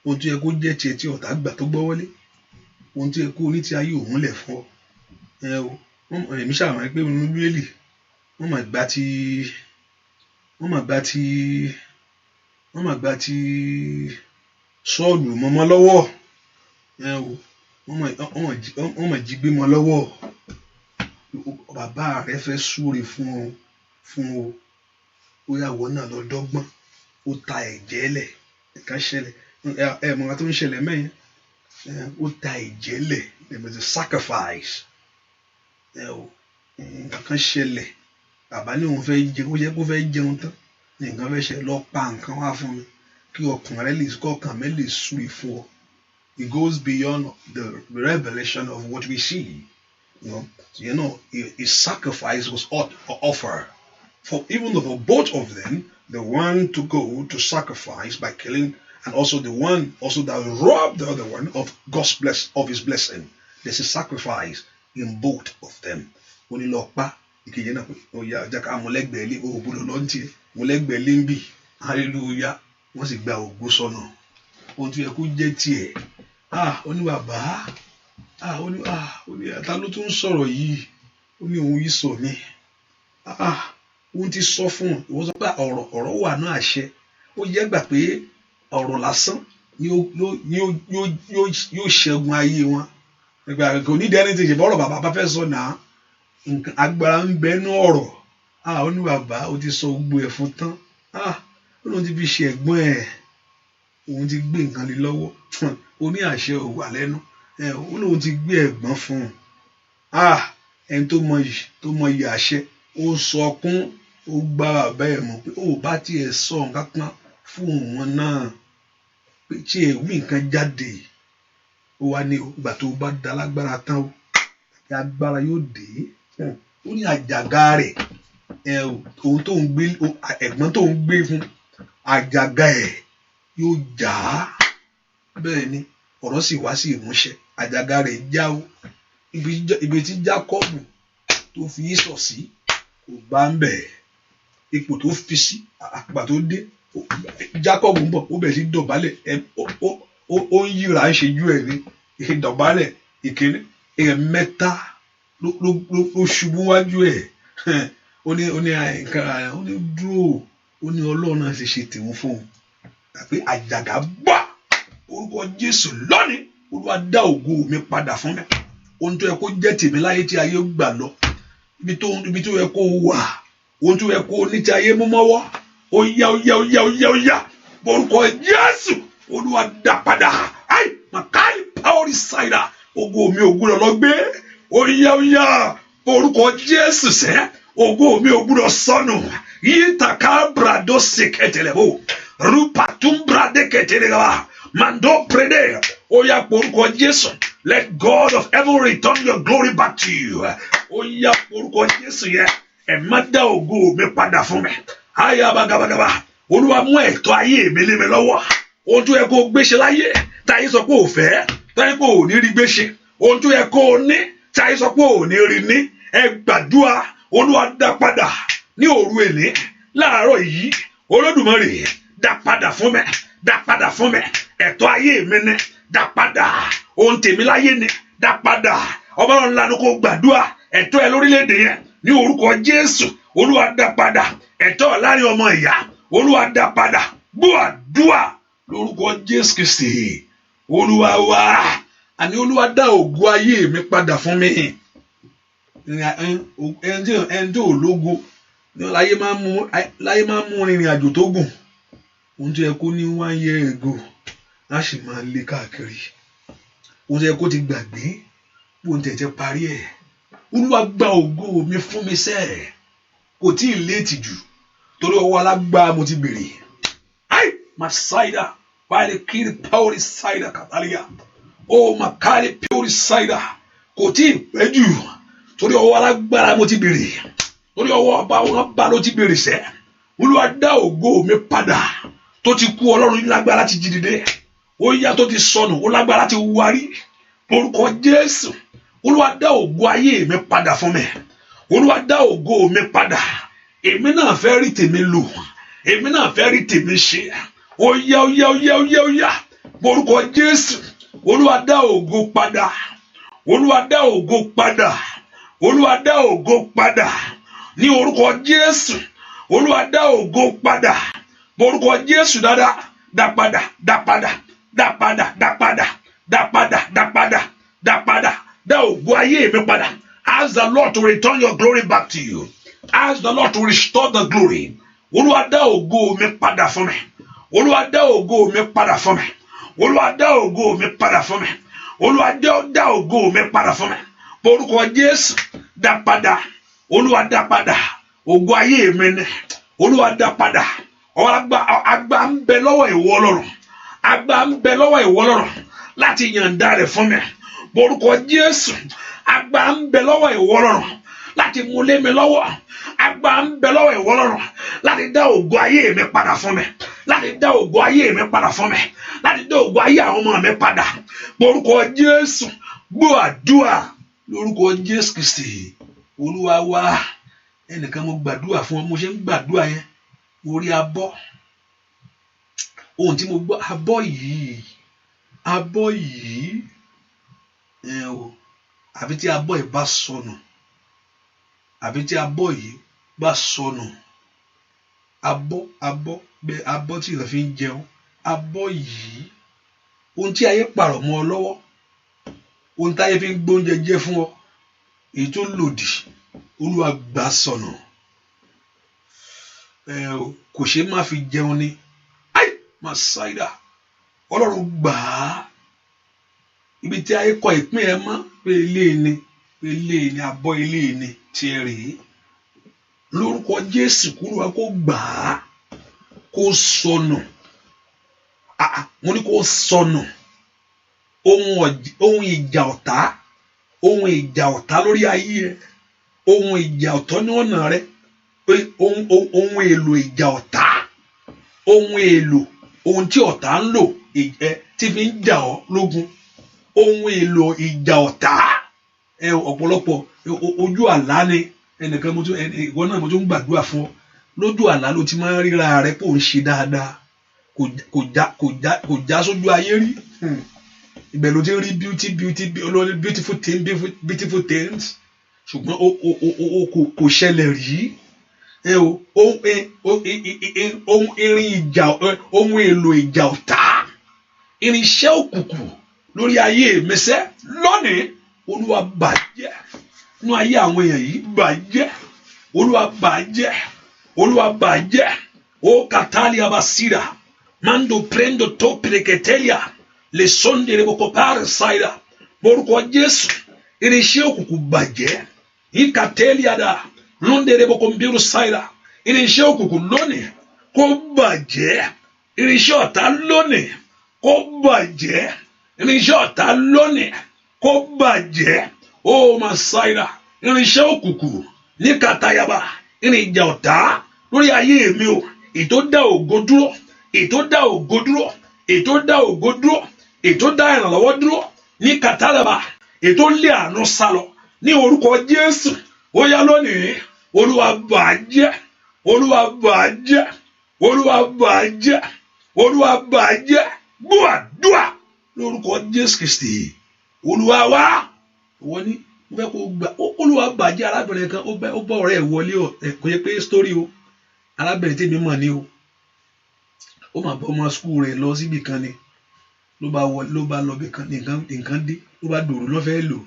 ohun tó yẹ kó jẹ́ tiẹ̀ tí ọ̀tá gbà tó gbọ́ wọlé ohun tó yẹ kó ní tí ayé òun lẹ̀ fún ọ èmi ṣàwọn pé nínú bíbélì wọ́n máa gbà tí Sọ́ọ̀lù mọ́mọ́ lọ́wọ́ wọ́n máa jí gbé mọ́ lọ́wọ́ bàbá rẹ̀ fẹ́ súre fún ọ ó yà wọ́n náà lọ dọ́gbọ́n ó ta ẹ̀jẹ̀ lẹ̀ nǹkan ṣẹlẹ̀ mọ̀ nǹkan tó ń ṣẹlẹ̀ mẹ́yìn ó ta ẹ̀jẹ̀ lẹ̀ there was a sacrifice nǹkan kan ṣẹlẹ̀ bàbá ní òun fẹ́ jẹun ó yẹ kó fẹ́ jẹun tán nǹkan fẹ́ ṣẹlẹ̀ lọ pa nǹkan wá fún mi kí ọkàn mi lè súre fún ọ. It goes beyond the revelation of what we see. A sacrifice was offered for even for both of them, the one to go to sacrifice by killing, and also the one that robbed the other one of of his blessing. There's a sacrifice in both of them. When you look back, hallelujah. Wọ́n sì gba ògo sọ́nà. Ohun tí ó yẹ kó jẹ́ tiẹ̀. Ó ní bàbá. Ó ní ta ló tún sọ̀rọ̀ yìí? Ó ní òun yìí sọ mí. Òun ti sọ fún un. Ìwọ sọ pé ọ̀rọ̀ wà náà àṣẹ. Ó yẹ gbà pé ọ̀rọ̀ lásán ni yóò ṣẹ́gun ayé wọn. Ìgbà kò ní dẹ́ni tí ṣe bọ́rọ̀ bàbá bá fẹ́ sọ náà. Agbára ń bẹ nú ọ̀rọ̀. Ó ní bàbá ó ti sọ gbogbo ẹ̀ fún tán. Òun ti fi ṣe ẹ̀gbọ́n ẹ̀ òun ti gbé nǹkan lé lọ́wọ́ ó ní àṣẹ òwà lẹ́nu òun ti gbé ẹ̀gbọ́n fún un ẹni tó mọ iyì àṣẹ ó sọkún ó gbá bàbá ẹ̀ mọ̀ pé ó bá tiẹ̀ sọ nǹkan kan fún wọn náà pé tí ẹ̀ wí nǹkan jáde ó wá ní ìgbà tó bá da lágbára tán ó agbára yóò dé ó ní àjàgà rẹ̀ òun tó ń gbé ẹ̀gbọ́n tó ń gbé fún àjàgà ẹ̀ yóò já bẹ́ẹ̀ ni ọ̀rọ̀ sì wá sí ìmúṣẹ àjàgà rẹ̀ já o ibi tí Jákọ́bù tó fi Ísọ̀ sí kò bá ń bẹ̀ ipò tó fi sí àgbà tó dé Jákọ́bù ń bọ̀ ó bẹ̀ sí dọ̀bálẹ̀ ó ń yíra ń ṣe jú ẹ̀ ní ìdọ̀bálẹ̀ ìkíní ẹ̀ẹ̀mẹ́ta ló ṣubú wájú ẹ̀ ó ní dúró ó ní Ọlọ́run náà ṣe tèmú fún un àpé àjàgà gbà orúkọ Jésù lónìí Olúwa dá ògo mi padà fún mi ohun tó yẹ kó jẹ́ tèmi láyé tí ayé gbà lọ ibi tó yẹ kó wà ohun tó yẹ kó ní tí ayé mú mọ́wọ́ ó yá orúkọ Jésù Olúwa dá padà màkàlì pàórí ṣáìdà ògo mi ò gbúdọ̀ lọ gbé ó yá orúkọ Jésù sẹ́ ògo mi ò gbúdọ̀ sọnù yìí tàkà brado sekẹtẹlẹbó rupatumbrà dekẹtẹlẹgàwà mando prede ó yá orúkọ Jésù let God of heaven return your glory back to you ó yá orúkọ Jésù yẹ ẹ má dá ògo mi padà fún mi àyà bagabagaba Olúwa mú ẹ̀tọ́ ayé mi lé mi lọ́wọ́ ohun tó yẹ kó gbéṣe láyé táyé sọ pé ò fẹ́ táyé pé ò ní rí gbéṣe ohun tó yẹ kó ní táyé sọ pé ò ní rí ní ẹ gbàdúrà Olúwa dá padà ní òru èní láàárọ̀ yìí Olódùmarè dá padà fún mi ẹ̀tọ́ ayé mi ni dá padà ohun tèmi láyé ni dá padà Ọlọ́run ńlá ni kó gbàdúrà ẹ̀tọ́ ẹ lórílẹ̀‐èdè yẹn ní orúkọ Jésù Olúwa dá padà ẹ̀tọ́ láàrin ọmọ ìyá Olúwa dá padà gbọ́ àdúrà lórúkọ Jésù Kristi Olúwa wa àní Olúwa dá ògo ayé mi padà fún mi ẹni tó lógo láyé máa mú rìnrìn àjò tó gùn ohun tó yẹ kó ní 1 year ago á sì máa lé káàkiri ohun tó yẹ kó ti gbàgbé bóun tẹ̀tẹ̀ parí ẹ̀ Olúwa gba ògo mi fún mi sẹ́ẹ̀ kò tí ì léètì jù torí ọwọ́ alágbára mo ti bèrè masaida wàlẹ̀ kiri pàórí saida kàtàlíyà ó màkàlẹ̀ pàórí saida kò tí ì pẹ́ jù torí ọwọ́ alágbára mo ti bèrè torí ọwọ́ ọba wọn bá ló ti bèrè sẹ́ Olúwa dá ògo mi padà tó ti kú Ọlọ́run lágbára láti jí dìde ó yá tó ti sọnù ó lágbára ti wárí orúkọ Jésù. Olúwa dá ògo ayé mi padà fún mi. Olúwa dá ògo mi padà. Èmi náà fẹ́ rí tèmi lò, èmi náà fẹ́ rí tèmi ṣe. Ó yá ó yá ó yá ó yá ó yá orúkọ Jésù. Olúwa dá ògo padà. Olúwa dá ògo padà. Olúwa dá ògo padà ní orúkọ Jésù. Olúwa dá ògo padà orúkọ Jésù. Dáadáa dá padà dá padà dá padà dá padà dá padà dá padà dá padà dá ògo ayé mi padà. Ask the Lord to return your glory back to you. Ask the Lord to restore the glory. Olúwa dá ògo mi padà fún mi. Olúwa dá ògo mi padà fún mi. Olúwa dá ògo mi padà fún mi. Olúwa dá ògo mi padà fún mi. Orúkọ Jésù dá padà. Olúwa dá padà ògo ayé mi ni. Olúwa dá padà. Agbára ń bẹ lọ́wọ́ ìwọ Ọlọ́run. Agbára ń bẹ lọ́wọ́ ìwọ Ọlọ́run láti yànda rẹ̀ fún mi. Orúkọ Jésù. Agbára ń bẹ lọ́wọ́ ìwọ Ọlọ́run láti mú lé mi lọ́wọ́. Agbára ń bẹ lọ́wọ́ ìwọ Ọlọ́run láti dá ògo ayé mi padà fún mi. Láti dá ògo ayé mi padà fún mi. Láti dá ògo ayé àwọn ọmọ mi padà. Orúkọ Jésù. Gbọ́ àdúrà lórúkọ Jésù Kristi Olúwa wa. Ẹnìkan mo gbàdúrà fún ọ, mo ṣe ń gbàdúrà yẹn orí abọ́. Ohun tí mo gbọ́ abọ́ yìí àbí tí abọ́ yìí bá sọnù, àbí tí abọ́ yìí bá sọnù, abọ́ tí ìrẹ̀ fi ń jẹun, abọ́ yìí, ohun tí ayé pààrọ̀ mọ́ ọ lọ́wọ́, ohun tí ayé fi ń gbóúnjẹ jẹ fún ọ, èyí tó lòdì, Olúwa gbà sọnù. Kò ṣe má fi jẹun ni. Màsáìdà Ọlọ́run gbà á. Ibi tí ayé kọ ìpín ẹ mọ́ pé ilé ni abọ́ ilé ni tí ẹ rèé. Lórúkọ Jésù kúrò kó gbà á, kó sọnù. Mo ní kó sọnù. Ohun ìjà ọ̀tá lórí ayé ẹ. Ohun ìjà ọ̀tá ní ọ̀nà rẹ. Ohun èlò ìjà ọ̀tá. Ohun tí ọ̀tá ń lò tí fi ń jà ọ́ lógun. Ohun èlò ìjà ọ̀tá. Ọ̀pọ̀lọpọ̀ ojú àlá ni ẹnìkan ìwọ náà mo tún gbàdúrà fún ọ. Lójú àlá ló ti máa ń ríra rẹ pé òun ṣe dáadáa. Kò já sójú ayé rí. Ibẹ̀ ló ti ń rí beautiful things. Ṣùgbọ́n kò ṣẹlẹ̀ rí. Ohun èlò ìjà ọ̀tá, irinṣẹ́ òkùnkùn lórí ayé mẹsẹ lónìí, Olúwa bàjẹ́ nínú ayé àwọn èèyàn yìí, bàjẹ́. Olúwa bàjẹ́, Olúwa bàjẹ́. O Catalia Basira, Mando Prendo to Preketelia, le sonde rebokopare saida. Orúkọ Jésù, irinṣẹ́ òkùnkùn bàjẹ́. Ikatelia da, londe rebokombiru saida. Irinṣẹ́ òkùnkùn lónìí kó bàjẹ́. Irinṣẹ́ ọ̀tá lónìí kó bàjẹ́. Irinṣẹ́ ọ̀tá lónìí kó bàjẹ́. Ó Màsáìdà, irinṣẹ́ òkùnkùn ní Katayaba, irinjà ọ̀tá lórí ayé mi o. Ètò dá ògo dúró, ètò dá ògo dúró, ètò dá ògo dúró, ètò dá ìrànlọ́wọ́ dúró ní Katayaba, ètò lé àánú sálọ ní orúkọ Jésù. Ó yá lónìí, Olúwa bàjẹ́, Olúwa bàjẹ́, Olúwa bàjẹ́, Olúwa bàjẹ́. Gbọ́ àdúrà lórúkọ Jésù Kristi Olúwa wa. Wọ́n ní bẹ́ẹ̀ kó gbà Olúwa bàjẹ́. Arábìnrin kan ó bá ọ̀rẹ́ ẹ̀ wọlé kò yẹ pé sítórì o. Arábìnrin tí mi mọ̀ ní o. Ó máa bọ́ ọmọ skul rẹ̀ lọ síbì kan ni. Ló bá lọ bí kan nǹkan dé. Ló bá dòrò lọ́fẹ̀ẹ́ lò.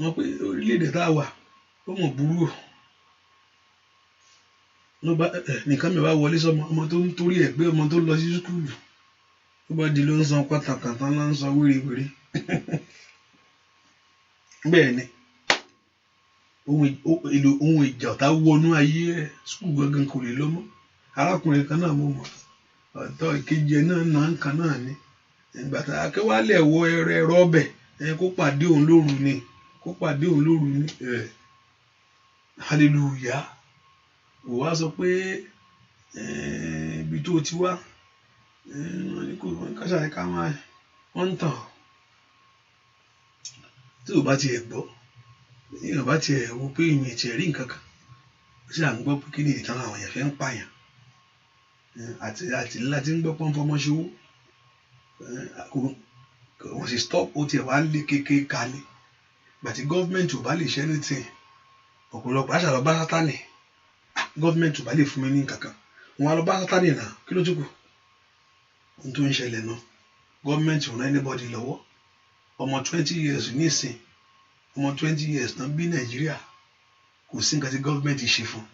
Wọ́n pé orílẹ̀-èdè tá a wà ó mọ̀ burú o. Nìkan mi bá wọlé sọmọ ọmọ tó ń torí ẹ̀ pé ọmọ tó lọ sí skúlù. Ó bá di ló ń san pátákátá ló ń san wérewère. Bẹ́ẹ̀ ni ohun ìjà ọ̀tá wọnú ayé ẹ̀, skúlù gangan kò lè lọ mọ́. Arákùnrin kan náà mo mọ̀, ọ̀tọ̀ ìkejì ẹ̀ náà nǹkan náà ni. Ìgbà tá a kẹ́wàálẹ̀ wọ ẹ̀rọ ọbẹ̀ kó pàdé òun lóru ni. Hallelujah. Ó wá sọ pé ibi tó ti wá wọ́n ní kò wọ́n káṣá ní ká máa wọ́n ń tàn tí ò bá tiẹ̀ gbọ́ èèyàn bá tiẹ̀ wo pé ìyẹn tiẹ̀ rí nǹkan kan ó sì à ń gbọ́ pé kí ni ìtàn àwọn èèyàn fẹ́ ń pààyàn àti láti ń gbọ́ pọ́n fọmọ ṣòwò wọ́n sì stop ó tiẹ̀ wá lé kékeré kalẹ̀ gbàtí gọ́ọ̀mẹ̀ntì ò bá lè ṣe anything ọ̀pọ̀lọpọ̀ àṣà lọ bá sátánì gọ́ọ̀mẹ̀ntì ò bá lè fún mi ní kankan wọn á lọ bá sátánì náà kí ló tún kù ohun tó ń ṣẹlẹ̀ náà gọ́ọ̀mẹ̀ntì ò rán anybody lọ́wọ́ ọmọ 20 years nísìn ọmọ 20 years tán bí Nàìjíríà kò sí nǹkan tí gọ́ọ̀mẹ̀ntì ṣe fún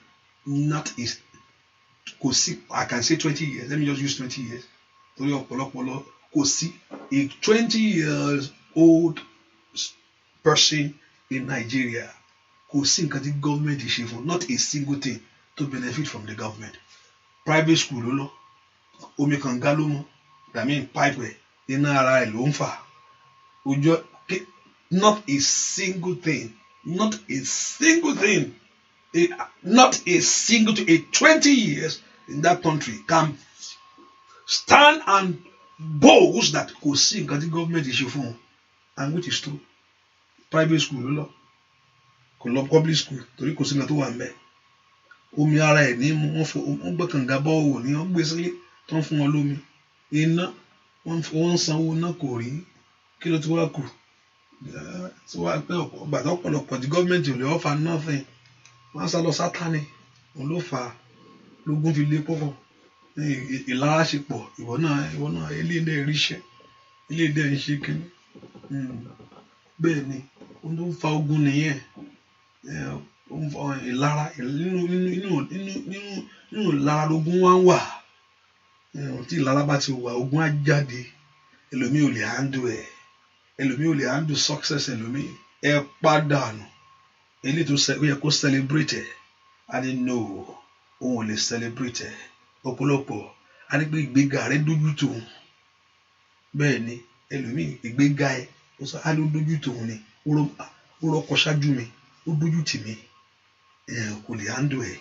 not is kò sí I can say 20 years let me just use 20 years torí ọ̀pọ̀lọpọ̀ lọ kò sí a 20 years old person in Nigeria kò sí nǹkan tí government ṣe fún not a single thing to benefit from the government private school ló lọ omi kànga ló mu that mean pipe ẹ iná ara ẹ ló ń fà ojú not a single thing not a single thing not a single thing a 20 years in that country can stand and boast that kò sí nǹkan tí government ṣe fún and which is true private school ló lọ kò lọ public school torí kò sí nǹkan tó wà ńbẹ̀ omi ara ẹ̀ ní wọ́n gbé kànga bọ́ òwò ní wọ́n gbé sílé tó ń fún wọn lómi iná wọ́n ń sanwó náà kò rí kí ló ti wá kù tí wàá pẹ́ ọ̀gbàdàn ọ̀pọ̀lọpọ̀ tí gọ́ọ̀mẹ̀ntì ò lè offer nothing wọ́n á sá lọ sátánì òun ló fà á lógún fi lé pọ̀pọ̀ ìlara ṣe pọ̀ ìwọ náà eléyìí ríṣẹ́ eléyìí ń ṣe kínní bẹ́ẹ̀ ni ohun tó ń fa ogun nìyẹn ìlara nínú ìlara lógún wá ń wà tí ìlara bá ti wà ogun á jáde ẹlòmíì ò lè handle ẹ ẹlòmíì ò lè handle success ẹlòmíì ẹ pàdánù eléyìí tó yẹ kó celebrate ẹ a ní no òun ò lè celebrate ẹ ọ̀pọ̀lọpọ̀ a ní pé ìgbéga rẹ dójú tòun bẹ́ẹ̀ ni ẹlòmíì ìgbéga ẹ ó sọ á ló dójú tòun ni ó rọkọ ṣáájú mi ó dójú tì mí kò lè handle ẹ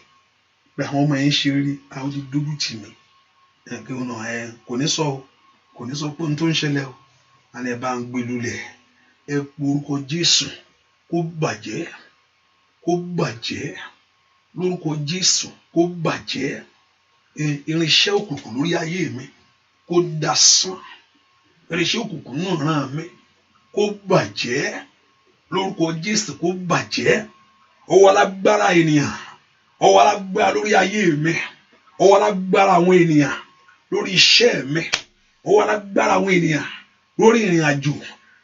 pé àwọn ọmọ yẹn ṣe rí àwọn tó dójú tì mí pé ọ̀nà kò ní sọ pé ohun tó ń ṣẹlẹ̀ o àní ẹ bá ń gbé lulẹ̀ ẹ po orúkọ Jésù kó bàjẹ́ lórúkọ Jésù kó bàjẹ́ irinṣẹ́ òkùnkùn lórí ayé mi kó dasán irinṣẹ́ òkùnkùn náà ràn mí kó bàjẹ́ lórúkọ Jésù kó bàjẹ́ ọwọ́ alágbára ènìyàn ọwọ́ alágbára lórí ayé mi ọwọ́ alágbára àwọn ènìyàn lórí iṣẹ́ mi ọwọ́ alágbára àwọn ènìyàn lórí ìrìn àjò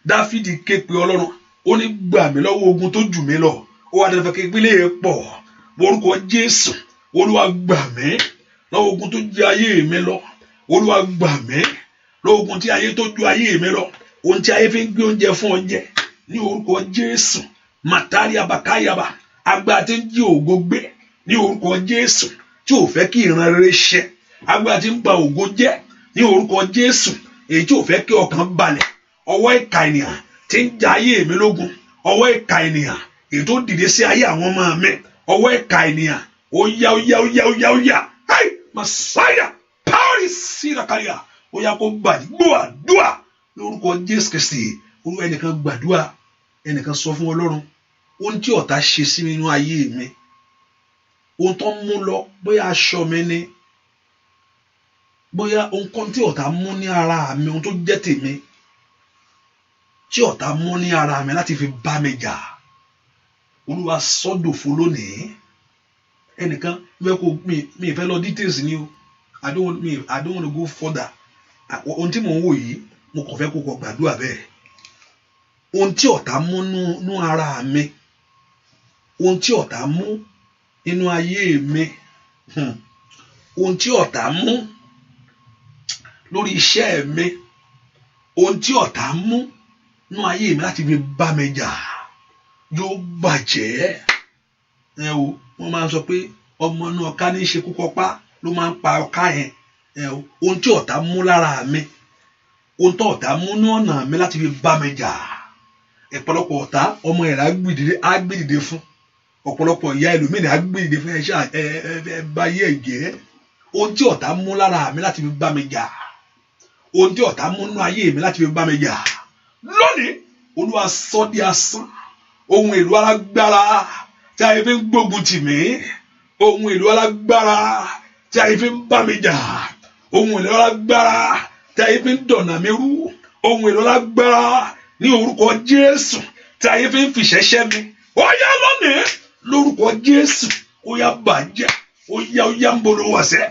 Dáfídì ké pe Ọlọ́run ó ní gbà mí lọ́wọ́ ogun tó jù mí lọ ó wà dẹ̀fẹ̀ kí ìpínlẹ̀ yẹn pọ̀ orúkọ Jésù Olúwa gbà mí lọ́wọ́ ogun tó ju ayé mi lọ Olúwa gbà mí lọ́wọ́ ogun tí ayé tó ju ayé mi lọ ohun tí ayé fi ń gbé oúnjẹ fún ọ jẹ ní orúkọ Jésù màtárí abàkáyàbà agbára tí ń jí ògo gbé ní orúkọ Jésù tí ò fẹ́ kí ìran rere ṣẹ agbára tí ń ba ògo jẹ́ ní orúkọ Jésù èyí tí ò fẹ́ kí ọkàn balẹ̀ ọwọ́ ìka ènìyàn tí ń ja ayé mi lógun ọwọ́ ìka ènìyàn èyí tó dìde sí ayé àwọn ọmọ mi ọwọ́ ìka ènìyàn ó yá hey Messiah power is sirakaria ó yá kó gbàdúrà lórúkọ Jésù Kristi olúwa ẹnìkan gbàdúrà ẹnìkan sọ fún Ọlọ́run ohun tí ọ̀tá ṣe sí mi nínú ayé mi ohun tó ń mú lọ bóyá aṣọ mi ni bóyá ohun kan tí ọ̀tá mú ní ara mi ohun tó jẹ́ tèmi tí ọ̀tá mú ní ara mi láti fi bá mi jà olúwa sọ́dòfo lónìí ẹnìkan mi ìfẹ́ lọ details ni o I don't want to go further ohun tí mò ń wò yìí mo kàn fẹ́ kó kọ gbàdúrà bẹ́ẹ̀ ohun tí ọ̀tá mú nú ara mi ohun tí ọ̀tá mú nínú ayé mi ohun tí ọ̀tá mú lórí iṣẹ́ mi ohun tí ọ̀tá mú nú ayé mi láti fi bá mi jà yóò bàjẹ́ wọ́n máa ń sọ pé ọmọ náà ọ̀ká ní í ṣe kúkọ pa ló máa ń pa ọ̀ká yẹn ohun tí ọ̀tá mú lára mi ohun tí ọ̀tá mú ní ọ̀nà mi láti fi bá mi jà ọ̀pọ̀lọpọ̀ ọ̀tá ọmọ ẹ̀rá á gbìdìde fún ọ̀pọ̀lọpọ̀ ìyá ẹlòmíì á gbìdìde fún ẹ̀ṣẹ́ báyé ẹ̀jẹ̀ ohun tí ọ̀tá mú lára mi láti fi bá mi jà ohun tí ọ̀tá mú nínú ayé mi láti fi bá mi jà lónìí Olúwa sọ di asán. Ohun èlò alágbára tí ayé fi ń gbógun tì mí, ohun èlò alágbára tí ayé fi ń bá mi jà, ohun èlò alágbára tí ayé fi ń dọ̀nà mi rú, ohun èlò alágbára ní orúkọ Jésù tí ayé fi ń fìṣẹ́ṣẹ́ mi, ó yá lónìí lórúkọ Jésù, ó yá bàjẹ́, ó yá ń bolo wàṣẹ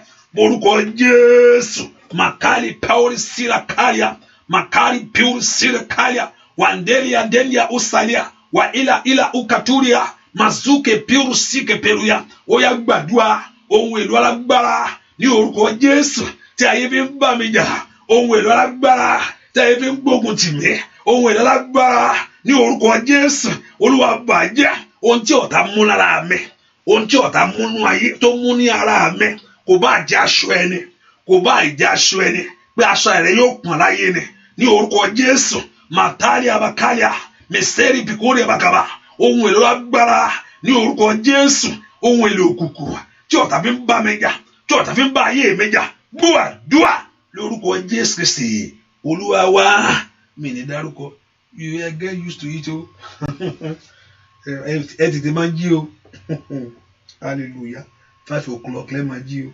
orúkọ Jésù. Makali pauri sira kalia, makali pure sira kalia, wandelia delia usalia, wa ila ukaturia, mazuke pure sike peruya. Ó yá gbàdúrà ohun èlò alágbára ní orúkọ Jésù tí ayé fi ń bá mi jà, ohun èlò alágbára tí ayé fi ń gbógun tì mí, ohun èlò alágbára ní orúkọ Jésù. Olúwa bàjẹ́ ohun tí ọ̀tá mú lára mi, ohun tí ọ̀tá mú nínú ayé tó mú ní ara mi, kò bá jẹ́ aṣọ ẹni, kò bá jẹ́ aṣọ ẹni pé aṣọ rẹ̀ yóò pọ̀n láyé ni ní orúkọ Jésù. Matali abakalia meseri pikori abakaba, ohun èlò agbára ní orúkọ Jésù, ohun èlò òkùnkùn tí ọ̀tá fi ń bá mi jà, tí ọ̀tá fi ń bá ayé mi jà, gbúà dúà lórúkọ Jésù Kristi Olúwa wa. Mi ní dárúkọ, you get used to it o. Ẹ tètè máa jí o. Hallelujah. 5 o'clock lẹ́ máa jí o.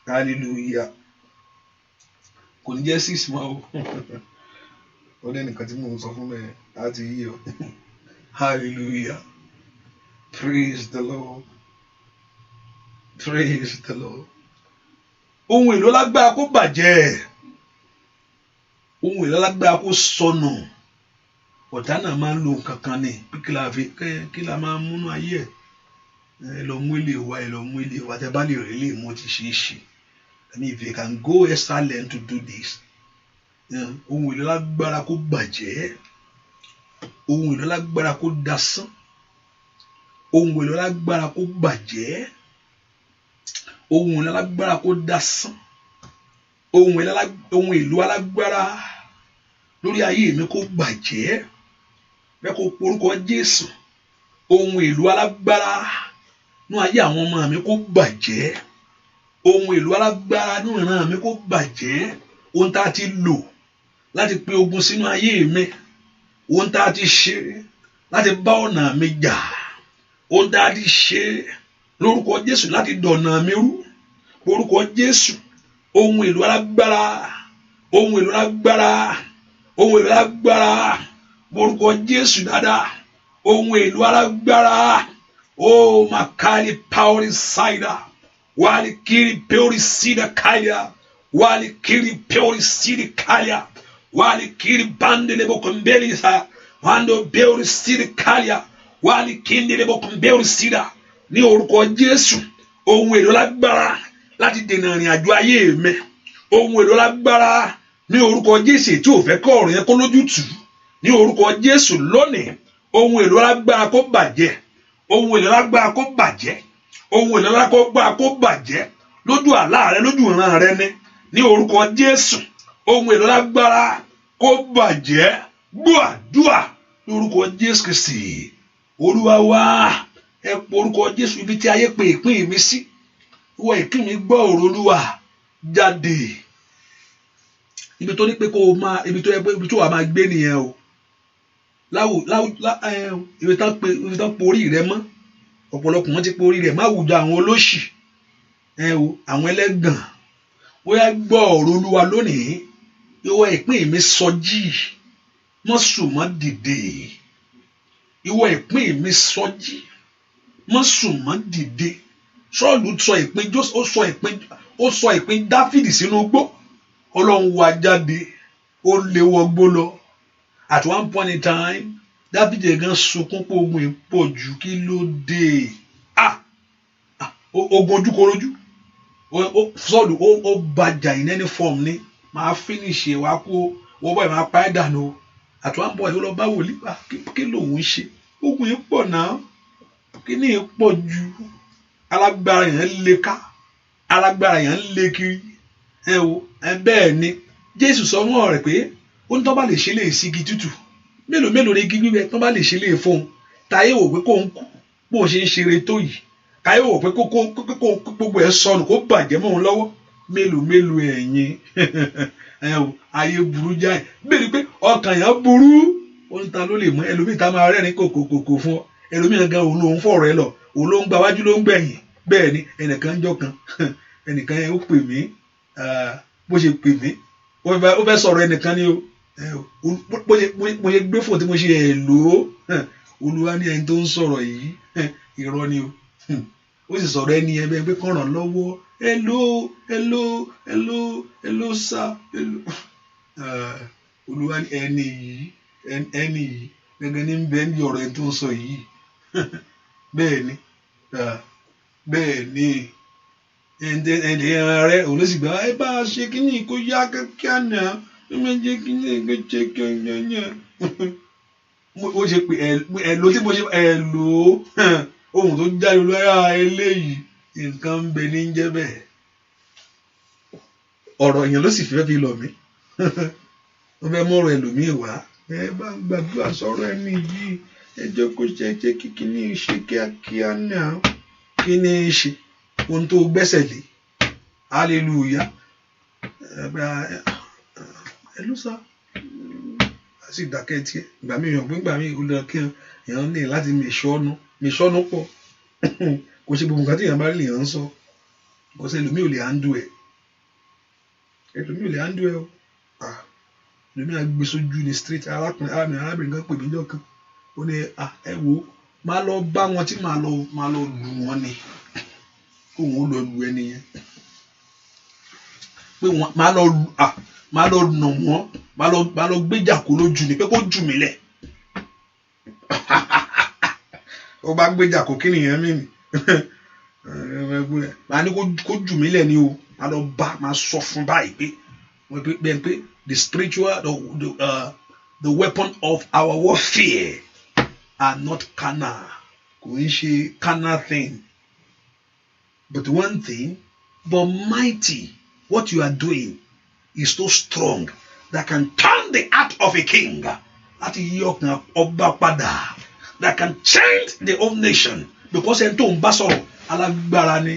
Hallelujah. Kò ní jẹ́ 6 mọ́ o. Ó dẹ́ nìkan tí mò ń sọ fún mi láti yí o. Hallelujah. Praise the Lord. Praise the Lord. Ohun èlò lágbára kó bàjẹ́. Ohun èlò lágbára kó sọnù. Ọ̀tá náà máa ń lo nǹkan kan ní kí la máa múnú ayé ẹ̀. Ẹ lọ mú ilé wa, ẹ lọ mú ilé wa, tẹ bá lè rí ilé mú ti ṣe é ṣe. I mean, if you can go extra length to do this. Ohun èlò lágbára kó bàjẹ́. Ohun èlò lágbára kó dasán. Ohun èlò lágbára kó bàjẹ́. Ohun èlò lágbára kó dasán. Ohun èlò alágbára lórí ayé mi kó bàjẹ́. Bẹ́ẹ̀ kó porúkọ Jésù. Ohun èlò alágbára nínú ayé àwọn ọmọ mi kó bàjẹ́. Ohun èlò alágbára nínú ìran mi kó bàjẹ́. Ohun tá a ti lò láti pe ogun sínú ayé mi, ohun tá a ti ṣe láti bá ọ̀nà mi jà, ohun tá a ti ṣe lórúkọ Jésù láti dọ̀nà mi rú, lórúkọ Jésù. Ohun èlò alágbára, ohun èlò alágbára, ohun èlò alágbára lórúkọ Jésù dáadáa. Ohun èlò alágbára, oh makali power cider, wali kiri pure cider kalia, wali kiri pure cider kalia, wali kiri bandele bokombeli sa, wando pure cider kalia, wali kindele bokombeli cider. Ní orúkọ Jésù, ohun èlò lágbára láti dènà ìrìn àjò ayé mi, ohun èlò lágbára ní orúkọ Jésù tí ò fẹ́ kọ́ ọ̀rọ̀ yẹn kó lójútùú, ní orúkọ Jésù lónìí. Ohun èlò lágbára kó bàjẹ́, ohun èlò lágbára kó bàjẹ́, ohun èlò lágbára kó bàjẹ́ lójú àlá rẹ, lójú ìran rẹ ní orúkọ Jésù. Ohun èlò lágbára kó bàjẹ́, gbọ́ àdúrà lórúkọ Jésù Kristi Olúwa wa. Ẹ pọ orúkọ Jésù. Ibi tí ayé pe ìpín mi sí, ìwọ ìpín mi gbọ́ ọ̀rọ̀ Olúwa jáde. Ibi tó ní pé kó o máa, ibi tó wà máa gbé nìyẹn o. Ibi tán porí rẹ mọ́, ọ̀pọ̀lọpọ̀ wọn ti porí rẹ̀ má wùjọ àwọn olóṣì, àwọn ẹlẹ́gàn. Ó yá gbọ́ ọ̀rọ̀ Olúwa lónìí. Ìwọ ìpín mi sọjí, mọ́ sùn mọ́ dìde. Ìwọ ìpín mi sọjí, mọ́ sùn mọ́ dìde. Sọ́ọ̀lù sọ ìpín Dáfídì sínú igbó. Ọlọ́run wá jáde, ó lé wọgbó lọ. At one point in time, Dáfídì gan sunkún pé ogun ìpọ̀ jù, kí ló dé? Ogun ojúkorojú. Sọ́ọ̀lù ó bàjà in any form ni. Máa finish ẹ̀ wá kó wọ́n bọ̀ ẹ̀ máa pa ẹ̀ dànù. At one point ó lọ bá wòlíì, kí lòun ṣe? Ogun yìí pọ̀ náà, kí ni ìpọ̀ jù? Alágbára yẹn lé ká, alágbára yẹn lé kiri. Bẹ́ẹ̀ ni Jésù sọ wọ́n rẹ̀ pé ó ní tó bá lè ṣe lè sí igi tútù, mélòó ni igi gbígbẹ tó bá lè ṣe lè fóun. Táyé wò pé kó ń kú bó ṣe ń ṣeré tó yìí, táyé wò pé kó gbogbo ẹ̀ sọnù kó bàjẹ́ mọ́ òun lọ́wọ́. Mélòó ẹ̀yin ayé burú jáì bẹ́ẹ̀ pé ọkàn yẹn burú ó ń ta ló lè mọ ẹlòmíì tá máa rẹ́rìn kòkòkò fún ọ ẹlòmíì gan òun ló ń fọ̀rọ̀ ẹ lọ òun ló ń gba wájú ló ń gbẹ̀yìn bẹ́ẹ̀ ni ẹnìkan ń jọkan ẹnìkan yẹn ó pè mí bó ṣe pè mí ó fẹ́ sọ̀rọ̀ ẹnìkan ni o mo ṣe gbé fóònù tí mo ṣe ẹ̀ lò ó olúwa ní ẹni tó ń sọ̀rọ̀ yìí irọ́ ni o ó sì sọ̀rọ̀ ẹni ẹ bẹ́ẹ̀ pé kàn ràn lọ́wọ́ hello sir olúwa ní ẹni yìí gẹ́gẹ́ ní bẹ́ẹ̀ ní ọ̀rọ̀ ẹni tó ń sọ yìí bẹ́ẹ̀ ni ẹni rẹ òun ló sì gbà ẹ bá a ṣe kíní kó yá kíákíá náà ẹ máa jẹ kíní kó ṣe kíákíá ó ṣe pé ẹ lò tí mo ṣe ẹ lò ó ohun tó jáde lọ́yà eléyìí nǹkan ń bẹ ní jẹ́ bẹ́ẹ̀ ọ̀rọ̀ èèyàn ló sì fẹ́ fi lọ mí wọ́n fẹ́ mọ̀rọ̀ ẹlòmíì wá ẹ bá ń gbàdúrà sọ̀rọ̀ ẹni yìí ẹ jẹ́ kó ṣe kíní ṣe kíákíá náà kíní ṣe ohun tó gbẹ́sẹ̀ lé hallelujah ẹ ló sá a sì dákẹ́ tiẹ̀ ìgbà mi yàn pé ìgbà mi ò lọ kí èèyàn ní láti mèṣọ́nù pọ̀ kò ṣe gbogbo nǹkan tí èèyàn bá rí lèèyàn ń sọ kò sí ẹlòmíì ò lè handle ẹ̀ o ẹlòmíì àgbè sójú ní street arábìnrin kan pè mí jọ kan ó ní ẹ wo máa lọ bá wọn tí máa lọ lù wọn ni kóun ó lọ lu ẹni yẹn pé wọn máa lọ nà wọn máa lọ gbéjà kó lójú ni pé kó jù mí lẹ̀ ó bá gbéjà kó kí nìyẹn mí ni máa ní kó jù mí lẹ̀ ni o máa sọ fún báyìí pé the spiritual the weapon of our warfare are not carnal kò ń ṣe carnal thing but one thing but mighty what you are doing is so strong that can turn the heart of a king láti yí ọkàn ọba padà that can change the whole nation because ẹni tó ń bá sọ̀rọ̀ alágbára ni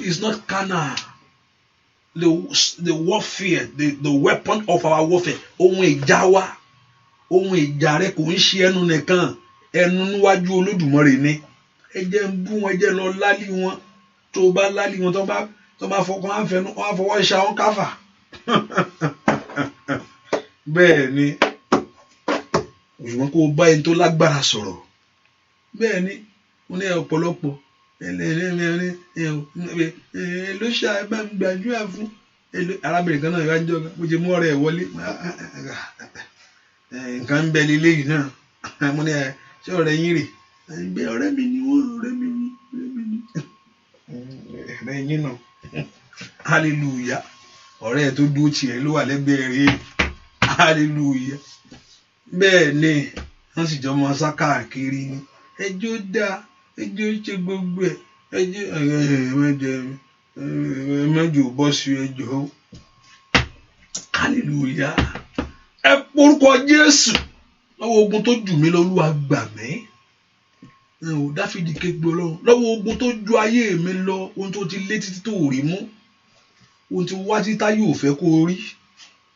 it's not carnal the warfare the weapon of our warfare ohun ìjà wa ohun ìjà rẹ kò ń ṣe ẹnu nìkan ẹnu níwájú Olódùmarè ni ẹ jẹ́ ń bú wọn ẹ jẹ́ lọ lálì wọn tó bá lálì wọn tó bá fọkàn àfẹnú wọn àfọwọ́ ṣe àwọn káfà bẹ́ẹ̀ ni òṣùwọ̀n kó o bá ẹni tó lágbára sọ̀rọ̀ bẹ́ẹ̀ ni mo ní ọ̀pọ̀lọpọ̀ ló ṣe àbá ń gbàdúrà fún arábìnrin kan náà ìwájú ọgá mo ti mú ọ̀rẹ́ ẹ̀ wọlé nǹkan ń bẹ lílé yìí náà mo ní ṣé ọ̀rẹ́ yín rè gbé ọ̀rẹ́ mi ni wọ́n ọ̀rẹ́ mi ni ọ̀rẹ́ yín náà hallelujah ọ̀rẹ́ ẹ̀ tó dúró tiẹ̀ ló wà lẹ́gbẹ̀ẹ́ rẹ̀ hallelujah bẹ́ẹ̀ ni wọ́n sì jọ mọ sá káàkiri ni ẹjọ́ dáa ẹjọ́ ṣe gbogbo ẹ̀ ẹjọ́ mẹ́jọ bọ́ sí ẹjọ́ hallelujah ẹ porúkọ Jésù lọ́wọ́ ogun tó jù mí lọ Olúwa gbà mí Dáfídì kégbé Ọlọ́run lọ́wọ́ ogun tó ju ayé mi lọ ohun tó ti lé títí tó rí mú ohun tí wá títá yóò fẹ́ kó rí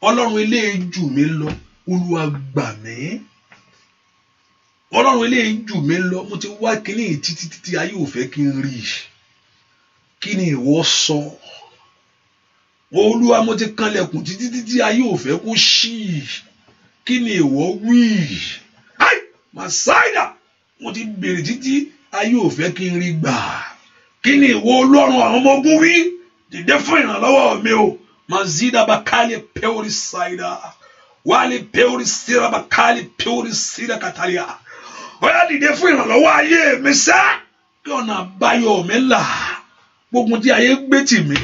Ọlọ́run eléyìí jù mí lọ Olúwa gbà mí Ọlọ́run eléyìí jù mí lọ mo ti wá kíní títí ayé ò fẹ́ kí n rí kí ni ìwọ sọ Olúwa mo ti kanlẹ̀kùn títí ayé ò fẹ́ kó ṣí kí ni ìwọ wí Màsáídà mo ti bèrè títí ayé ò fẹ́ kí n rí gbà kí ni ìwọ Ọlọ́run àwọn ọmọ ogun wí dìde fún ìrànlọ́wọ́ mi o Mazida bakali peori saida wali peori sira bakali peori sira katalia oya dìde fún ìrànlọ́wọ́ ayé mi sá kí ọ̀nà àbáyọ mi là gbogbo tí ayé gbé tì mí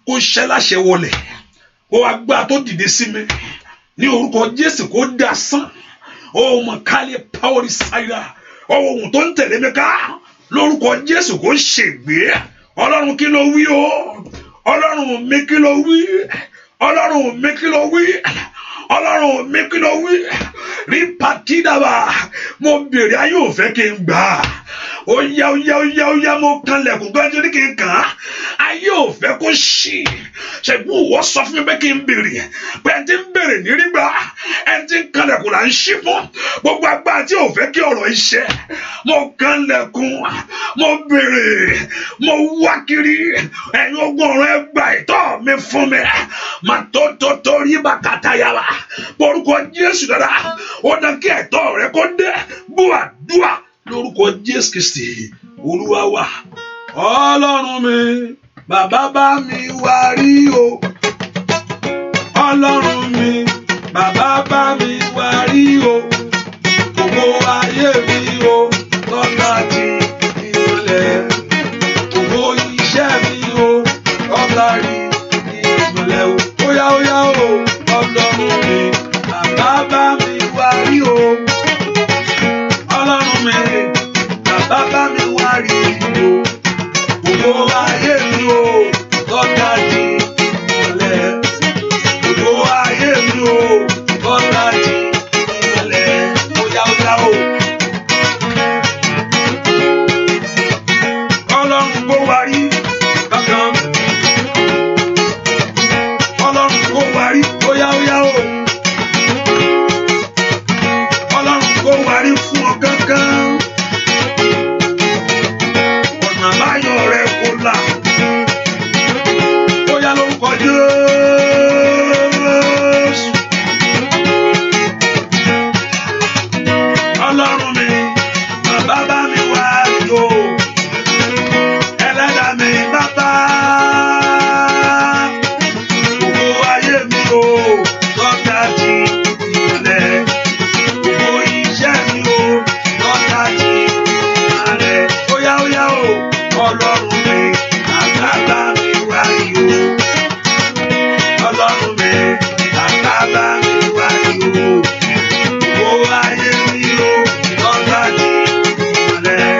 kó ṣẹ́ láṣẹ wọlẹ̀ kó agbára tó dìde sí mi ní orúkọ Jésù kó dasán ọmọ kálí peori saida ohun tó ń tẹ̀lé mi ká lórúkọ Jésù kó ṣègbé Ọlọ́run kí ló wí o Ọlọ́run mi kí ló wí Ọlọ́run mi kí ló wí Ọlọ́run mi kí ló wí rí pàtídàbà mo bèrè ayé ò fẹ́ kí n gbà ó yá mo kanlẹ̀kùn gbọ́n tó ní kí n kàn á ayé ò fẹ́ kó ṣí ṣẹ́gun ìwọ sọ fún mi pé kí n béèrè pé ẹni tí ń béèrè ní rí gbà ẹni tí ń kanlẹ̀kùn là ń ṣí fún gbogbo agbára tí ò fẹ́ kí ọ̀rọ̀ iṣẹ́ mo kanlẹ̀kùn mo béèrè mo wá kiri ẹ̀yin ogun ọ̀rọ̀ ẹ gba ìtọ́ mi fún mi mà tó rí bàkàtà yàrá orúkọ Jésù dára ó dán kí ẹ̀tọ́ rẹ kó dé búàdúà lórúkọ Jésù Kristi Olúwa wa. Ọlọ́run mi bàbá bá mi wá rí o Ọlọ́run mi bàbá bá mi wá rí o gbogbo ayé mi o lọ́la ti ìmọ̀lẹ̀ gbogbo iṣẹ́ mi o lọ́la rí ìmọ̀lẹ̀ o óyá o Ọlọ́run mi bàbá bá mi wá rí o Ọlọ́run mi bàbá bá mi wá rí o gbogbo ayé mi o lọ́la ti ìmọ̀lẹ̀ gbogbo ayé mi o lọ́la ti ìmọ̀lẹ̀ óyá o. Ọlọ́run kó wá rí kankan Ọlọ́run kó wá rí óyá o Ọlọ́run kó wá rí fún ọ kankan ọ̀nà àbáyọ rẹ kó là óyá lórúkọ Jésù. Ọlọ́run mi bàbá bá mi wá rí o ẹlẹ́dàá mi bàbá gbogbo ayé mi o lọ́jà ti ìmọ̀lẹ̀ gbogbo iṣẹ́ mi o lọ́jà ti ìmọ̀lẹ̀ óyá o Ọlọ́run mi bàbá bá mi wá rí o Ọlọ́run mi bàbá bá mi wá rí o gbogbo ayé mi o lọ́jà ti ìmọ̀lẹ̀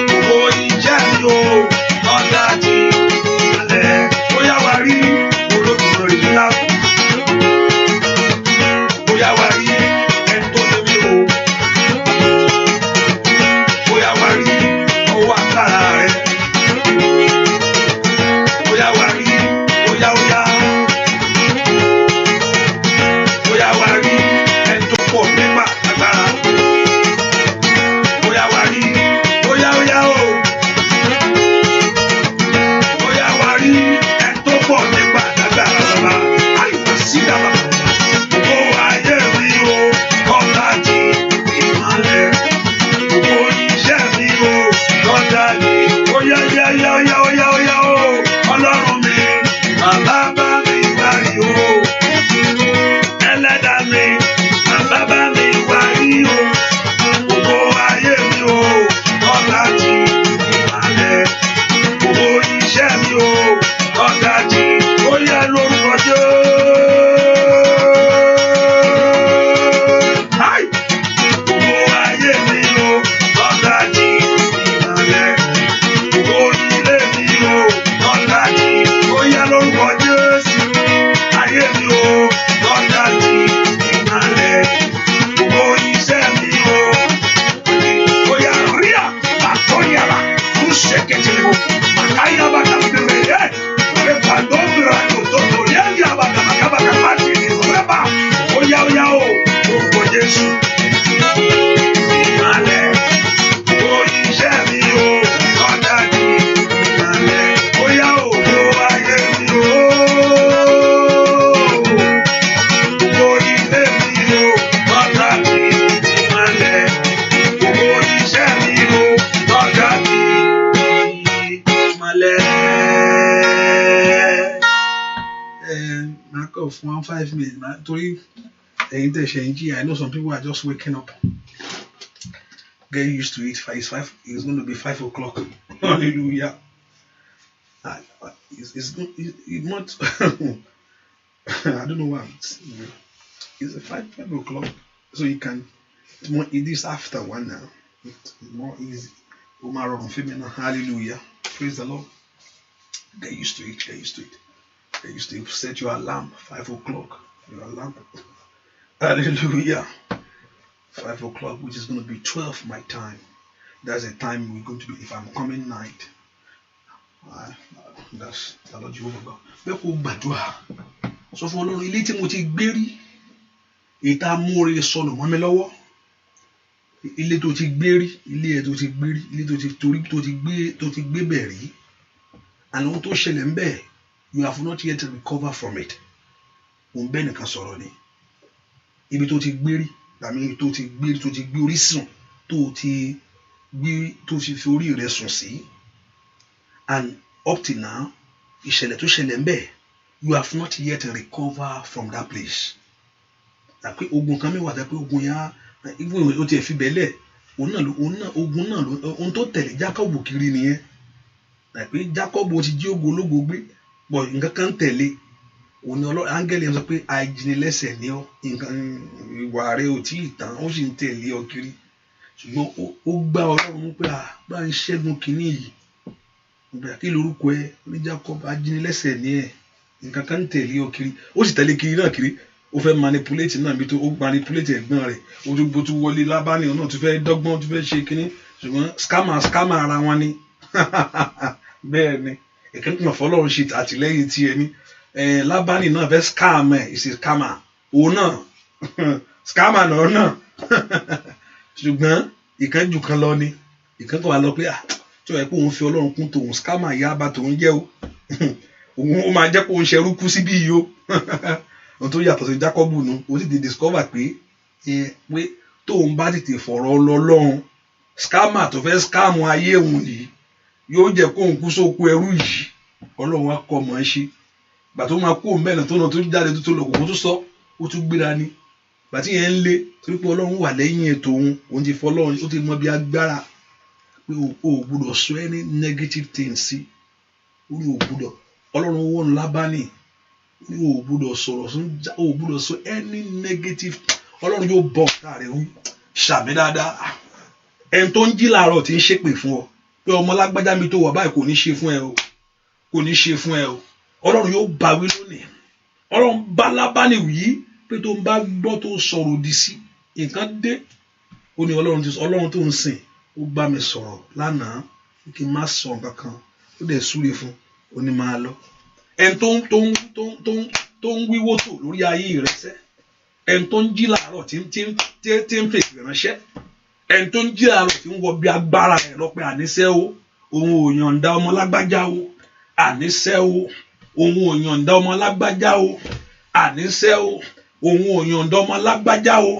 gbogbo iṣẹ́ mi o lọ́jà ti ìmọ̀lẹ̀ óyá wá rí Olódùmarè nílá óyá wá rí ẹni tó ṣe mí o óyá wá rí ọwọ́ agbára rẹ óyá wá rí óyá wá rí ẹni tó pọ̀ nípa agbára óyá wá rí óyá o óyá wá rí ẹni tó pọ̀ nípa agbára bàbá àyùkọ́ sí dàbà gbogbo ayé mi o lọ́la ti ìmọ̀lẹ̀ gbogbo iṣẹ́ mi o lọ́la ti óyá o Ọlọ́run mi bàbá bá mi wá rí o ẹlẹ́dàá mi bàbá bá mi wá rí o gbogbo ayé mi o lọ́la ti ìmọ̀lẹ̀ gbogbo iṣẹ́ mi o lọ́la ti óyá lórúkọ Jésù. Gbogbo ayé mi o lọ́la ti ìmọ̀lẹ̀ gbogbo ilé mi o lọ́la ti óyá lórúkọ Jésù. Ayé mi o lọ́la ti ìmọ̀lẹ̀ gbogbo iṣẹ́ mi o óyá ríà àtọ́yàrá kú ṣèkètìlẹ̀ àkáyà bàtà bèrè ẹ̀ ẹ̀fàdó bèrè àtòtò yẹ́yà bàtà bàkàbàkà láti ìrọ̀lẹ́bà óyá o lórúkọ Jésù. Ìmọ̀lẹ̀ gbogbo iṣẹ́ mi o lọ́la ti ìmọ̀lẹ̀ óyá o gbogbo ayé mi o gbogbo ilé mi o lọ́la ti ìmọ̀lẹ̀ gbogbo iṣẹ́ mi o lọ́la ti ìmọ̀lẹ̀. Mark off 5 minutes torí ẹ̀yin tẹ̀ ṣe ń jí I know some people are just waking up. Get used to it. It's going to be 5 o'clock. Hallelujah. It's not. I don't know why. It's 5 o'clock, so you can. It is after 1 now. It's more easy. Hallelujah. Praise the Lord. Get used to it. Get used to it. Get used to it. Set your alarm 5 o'clock. Your alarm. Hallelujah. 5 o'clock, which is going to be 12 my time. that's the time we're going to be. If I'm coming night, that's the Lord Jehovah God. Bẹ́ẹ̀ kó gbàdúrà sọ fún Ọlọ́run ilé tí mo ti gbé rí ìta amóore sọnù mọ́ mi lọ́wọ́. Ilé tó ti gbé rí, ilé ẹ̀ tó ti gbé rí, ilé tó ti torí tó ti gbé bẹ̀ rí. And ohun tó ṣẹlẹ̀ ń bẹ̀, you have not yet recovered from it. Òun bẹ́ẹ̀ nìkan sọ̀rọ̀ ni. Ibi tó ti gbé rí, tàbí tó ti gbé orí sùn, tó ti fi orí rẹ̀ sùn sí. And up till now, ìṣẹ̀lẹ̀ tó ṣẹlẹ̀ ń bẹ̀, you have not yet recovered from that place. Tàbí ogun kan mẹ́wàá tàbí ogun yá, even ó ti ẹ̀ fi bẹ̀lẹ̀, ogun náà ohun tó tẹ̀lé Jákọ́bù kiri nìyẹn. Tàbí Jákọ́bù ti jí ogun ológo gbé, but nǹkan kan tẹ̀lé. Òun ni Ọlọ́run áńgẹ́lì sọ pé ajínilẹ́sẹ̀ ni ọ́, nǹkan ìwà rẹ̀ ò tí ì tán, ó sì ń tẹ̀lé ọ kiri. Ṣùgbọ́n ó gbá Ọlọ́run mú pé bá ń ṣẹ́gun kìíní yìí. Kí lorúkọ ẹ ní Jacob ajínilẹ́sẹ̀ ni ẹ, nǹkan kan ń tẹ̀lé ọ kiri. Ó sì tẹ̀lé kiri náà kiri. Ó fẹ́ manipulate náà bí tó ó manipulate ẹ̀gbọ́n rẹ̀. Ó tún wọlé Lábánì náà tó fẹ́ dọ́gbọ́n tó fẹ́ ṣe kìíní. Ṣùgbọ́n scammer ara wọn ni. Bẹ́ẹ̀ ni ìkíni kan fọlọ́run ṣe àtìlẹ́yìn tí ẹni. Lábánì náà fẹ́ scam ẹ̀, ìsì scammer. Òun náà scammer náà. Ṣùgbọ́n ìkánjú kan lọ ni. Ìkán kan wà lọ pé tí ó yẹ kó òun fi Ọlọ́run kún tòun scammer ìyá bá tòun jẹ́ o. Òun ó máa jẹ́ kó òun ṣerú kú síbí yìí o. Ohun tó yàtọ̀ sí Jákọ́bù nù, ó sì ti discover pé tóun bá tètè fọ̀rọ̀ lọ́lọ́run, scammer tó fẹ́ scam ayé òun yìí yóò jẹ́ kó òun kú sóko ẹrú yìí. Ọlọ́run á kọ́ mọ̀ ẹ́ ṣe. Gbà tó máa kó òun bẹ́ẹ̀ náà tó náà tó jáde tó lọ kò tó sọ, ó tún gbéra ni. Gbà tí yẹn ń lé torí pé Ọlọ́run wà lẹ́yìn ètò òun ti fọ́ Ọlọ́run, ó ti mọ bí agbára pé o gbọ́dọ̀ sọ any negative thing sí. Ó ní o gbọ́dọ̀. Ọlọ́run wọ́n Lábánì ní o gbọ́dọ̀ sọ any negative. Ọlọ́run yóò bọ̀ káàrẹ̀ ń ṣàmì dáadáa. Ẹni tó ń jí láàárọ̀ tí ń ṣépè fún ọ pé ọmọ lágbájá mi tó wà báyìí kò ní ṣe fún ẹ o, kò ní ṣe fún ẹ o. Ọlọ́run yóò bá wí lónìí. Ọlọ́run bá Lábánì wí pé tó ń bá gbọ́ tó sọ̀rọ̀ òdì sí nǹkan dé. Ó ní Ọlọ́run tó ń sìn ó bá mi sọ̀rọ̀ lánàá kí n má sọ nǹkan kan, ó dẹ̀ súre fún, ó ní máa lọ. Ẹni tó ń wíwó tò lórí ayé rẹ̀ sẹ́, ẹni tó ń jí láàárọ̀ tí ń fèsì ránṣẹ́, ẹni tó ń jí láàárọ̀ tí ń wọ bí agbára rẹ̀ lọ pé àníṣẹ́ o, òun ò yọ̀ǹda ọmọ lágbájá o, àníṣẹ́ o, òun ò yọ̀ǹda ọmọ lágbájá o, àníṣẹ́ o, òun ò yọ̀ǹda ọmọ lágbájá o,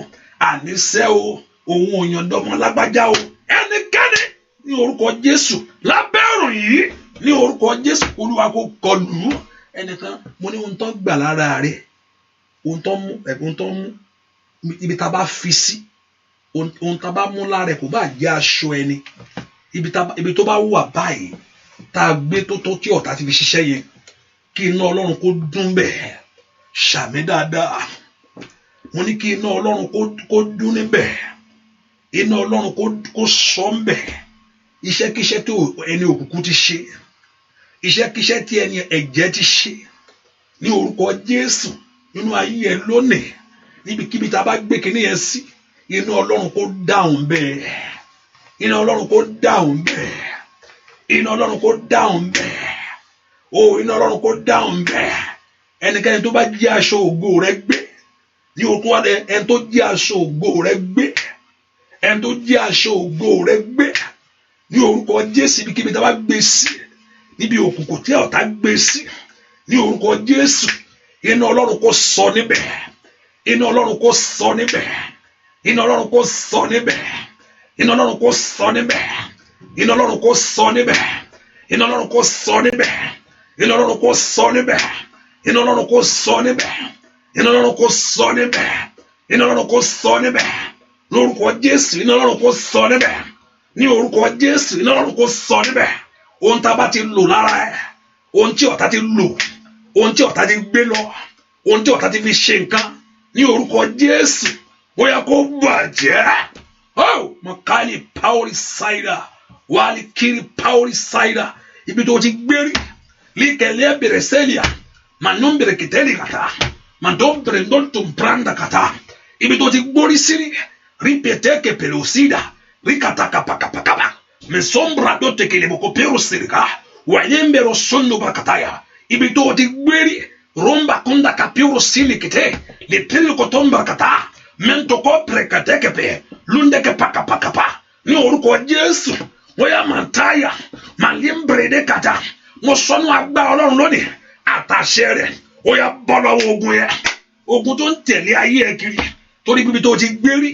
àníṣẹ́ o, òun ò yọ̀ǹda ọmọ lágbájá o. Ẹnikẹ́ni ní orúkọ Jésù lábẹ́ ọ̀run yìí, ní orúkọ Jésù Olúwa kó kọlù. Ẹnìkan mo ní ohun tó gbà lára rẹ̀, ohun tó mú ibi tá a bá fi sí, ohun tá a bá mú lára rẹ̀ kò bá jẹ́ aṣọ ẹni, ibi tó bá wà báyìí tá a gbé tó tí ọ̀tá ti fi ṣiṣẹ́ yẹn, kí iná Ọlọ́run kó dún bẹ́ẹ̀. Ṣàmì dáadáa. Mo ní kí iná Ọlọ́run kó dún níbẹ̀. Iná Ọlọ́run kó sọ ń bẹ̀. Iṣẹ́kíṣẹ́ tó ẹni òkùnkùn ti ṣe, iṣẹ́kíṣẹ́ tí ẹni ẹ̀jẹ̀ ti ṣe, ní orúkọ Jésù nínú ayé ẹ lónìí, níbikíbi tá a bá gbé kinní yẹn sí, iná Ọlọ́run kó dáhùn bẹ́ẹ̀. Iná Ọlọ́run kó dáhùn bẹ́ẹ̀. Iná Ọlọ́run kó dáhùn bẹ́ẹ̀. Iná Ọlọ́run kó dáhùn bẹ́ẹ̀. Ẹnikẹ́ni tó bá jí aṣọ ògo rẹ gbé, ní orúkọ ẹni tó jí aṣọ ògo rẹ gbé, ẹni tó jí aṣọ ògo rẹ gbé, ní orúkọ Jésù ibikíbi tá a bá gbé sí, níbi òkùnkùn tí ọ̀tá gbé sí, ní orúkọ Jésù iná Ọlọ́run kó sọ níbẹ̀. Iná Ọlọ́run kó sọ níbẹ̀. Iná Ọlọ́run kó sọ níbẹ̀. Iná Ọlọ́run kó sọ níbẹ̀. Iná Ọlọ́run kó sọ níbẹ̀. Iná Ọlọ́run kó sọ níbẹ̀. Iná Ọlọ́run kó sọ níbẹ̀. Iná Ọlọ́run kó sọ níbẹ̀. Iná Ọlọ́run kó sọ níbẹ̀. Iná Ọlọ́run kó sọ níbẹ̀. Lórúkọ Jésù iná Ọlọ́run kó sọ níbẹ̀. Ní orúkọ Jésù iná Ọlọ́run kó sọ níbẹ̀. Ohun tá a bá ti lò lára ẹ̀, ohun tí ọ̀tá ti lò, ohun tí ọ̀tá ti gbé lọ, ohun tí ọ̀tá ti fi ṣe nǹkan, ní orúkọ Jésù bóyá kó bàjẹ́. Mọ̀kálì pàórí ṣáìdà, wàhálì kiri pàórí ṣáìdà, ibi tó ti gbérí, líkẹ̀lẹ́ bẹ̀rẹ̀ sẹ́lìà, mànú bẹ̀rẹ̀ kìtẹ́lì kàtà, màdó bẹ̀rẹ̀ ndóntò branda kàtà, ibi tó ti gbórí sírí, rí pẹ̀tẹ́kẹ̀ pẹ̀lú sídà, rí kàtàkàpàkàpàkàpà. me sombra do tekele boko pero sirika wayembe ro sondo bakataya ibi tó ti gbérí romba kunda kapiro silikite le pili ko tomba kata mento ko prekate kepe lunde ke pakapakapa ní orúkọ Jésù wọ́yà mantaya malimbrede kata mo sọnù agbá Ọlọ́run lónìí àtàṣẹ rẹ̀ wọ́yà bọ́ lọ́wọ́ ogun yẹn ogun tó ń tẹ̀lé ayé ẹ kiri torí bíbi tó ti gbérí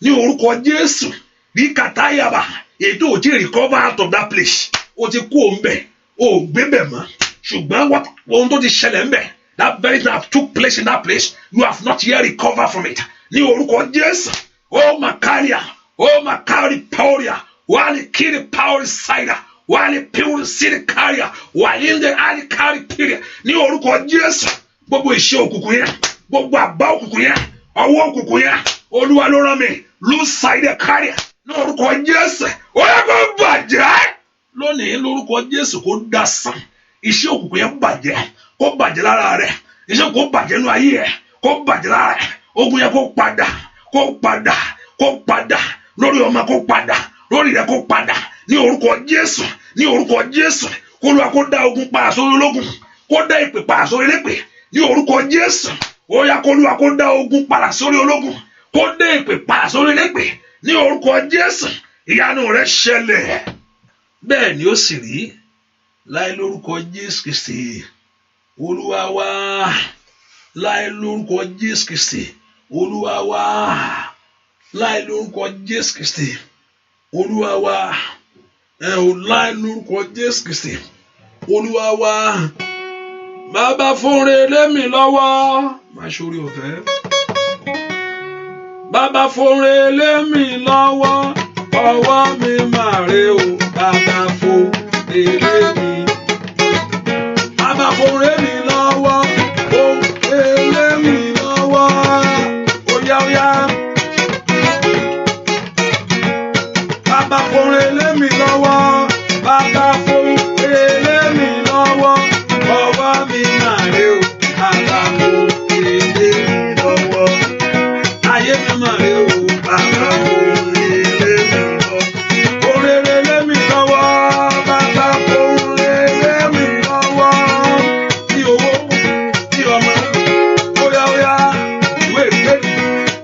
ní orúkọ Jésù bí katayaba ètò ò ti recover out of that place ó ti kú òǹbẹ ó gbé bẹ̀ mọ́ ṣùgbọ́n ohun tó ti ṣẹlẹ̀ ń bẹ̀ that very thing that took place in that place you have not yet recovered from it ní orúkọ Jésù ó makaria ó makari pauria wali kiri pauri saida wali pure city carrier wali ndé ali carry period ní orúkọ Jésù gbogbo iṣẹ́ òkùnkùn yẹn gbogbo àbá òkùnkùn yẹn ọwọ́ òkùnkùn yẹn Olúwa ló rán mi loose side carrier ní orúkọ Jésù ó yẹ kó bàjẹ́ lónìí lórúkọ Jésù kó dasán iṣẹ́ òkùnkùn yẹn kó bàjẹ́ lára rẹ̀ iṣẹ́ kó bàjẹ́ nínú ayé ẹ̀ kó bàjẹ́ lára rẹ̀ ogun yẹn kó padà lórí ọmọ kó padà lórí rẹ̀ kó padà ní orúkọ Jésù kó Olúwa kó dá ogun padà sórí ológun kó dá ìpè padà sórí elépè ní orúkọ Jésù ó yá kó Olúwa kó dá ogun padà sórí ológun kó dá ìpè padà sórí elépè ní orúkọ Jésù ìyanu rẹ̀ ṣẹlẹ̀ bẹ́ẹ̀ ni ó sì rí láì lórúkọ Jésù Kristi Olúwa wa láì lórúkọ Jésù Kristi Olúwa wa láì lórúkọ Jésù Kristi Olúwa wa láì lórúkọ Jésù Kristi Olúwa wa bàbá fúnre lé mi lọ́wọ́ má ṣorí ọ̀fẹ́ bàbá fúnre lé mi lọ́wọ́ ọwọ́ mi máa rè o bàbá fúnre lé mi bàbá fúnre mi lọ́wọ́ fúnre lé mi lọ́wọ́ óyá bàbá fúnre lé mi lọ́wọ́ bàbá fúnre lé mi lọ́wọ́ ọwọ́ mi máa rè o bàbá fúnre lé mi lọ́wọ́ ayé mi máa rè o bàbá fúnre lé mi lọ́wọ́ fúnre lé mi lọ́wọ́ bàbá fúnre lé mi lọ́wọ́ bí owó bí ọmọ óyá ìwé ìgbéni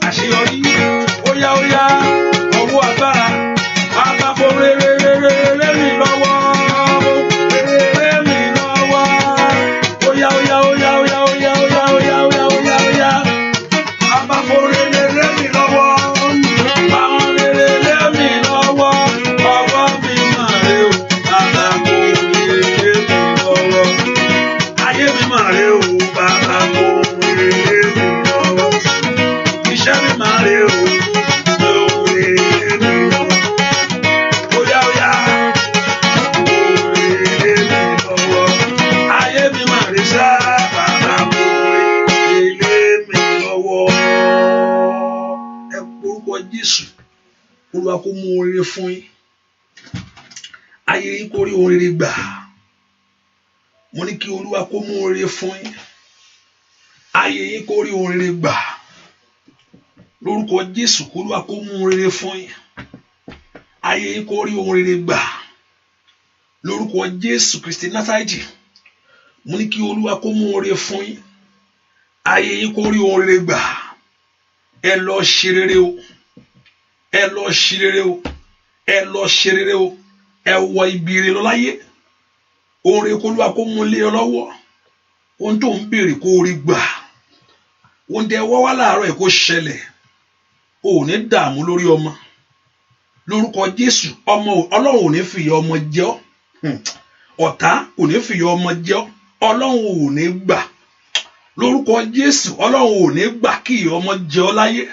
àṣeyọrí óyá ọwọ́ agbára bàbá fúnre lé mi lọ́wọ́ lé mi lọ́wọ́ óyá bàbá fúnre lé mi lọ́wọ́ bàbá lé mi lọ́wọ́ ọwọ́ mi máa rè o bàbá fúnre lé mi lọ́wọ́ ayé mi máa rè o bàbá fúnre lé mi lọ́wọ́ iṣẹ́ mi máa rè o fúnre lé mi lọ́wọ́ óyá fúnre lé mi lọ́wọ́ ayé mi máa rè sá bàbá fúnre lé mi lọ́wọ́ ẹ porúkọ Jésù Olúwa kó mú oríire fún yín ayé yín kó rí oríire gbà mo ní kí Olúwa kó mú oríire fún yín ayé yín kó rí oríire gbà lórúkọ Jésù kó Olúwa kó mú oríire fún yín ayé yín kó rí oríire gbà lórúkọ Jésù Kristi Násárẹ́tì mo ní kí Olúwa kó mú oríire fún yín ayé yín kó rí oríire gbà ẹ lọ ṣe rere o ẹ lọ ṣe rere o ẹ lọ ṣe rere o ẹ wọ ibi rere lọ láyé oore kó Olúwa kó mú lé ọ lọ́wọ́ ohun tó ń béèrè kó rí gbà ohun tẹ wọ́ wá láàárọ̀ ẹ̀ kó ṣẹlẹ̀ o ò ní dààmú lórí ọmọ lórúkọ Jésù ọmọ Ọlọ́run ò ní fìyà ọmọ jẹ ọ́ ọ̀tá ò ní fìyà ọmọ jẹ ọ́ Ọlọ́run ò ní gbà lórúkọ Jésù Ọlọ́run ò ní gbà kí ìyà ọmọ jẹ ọ́ láyé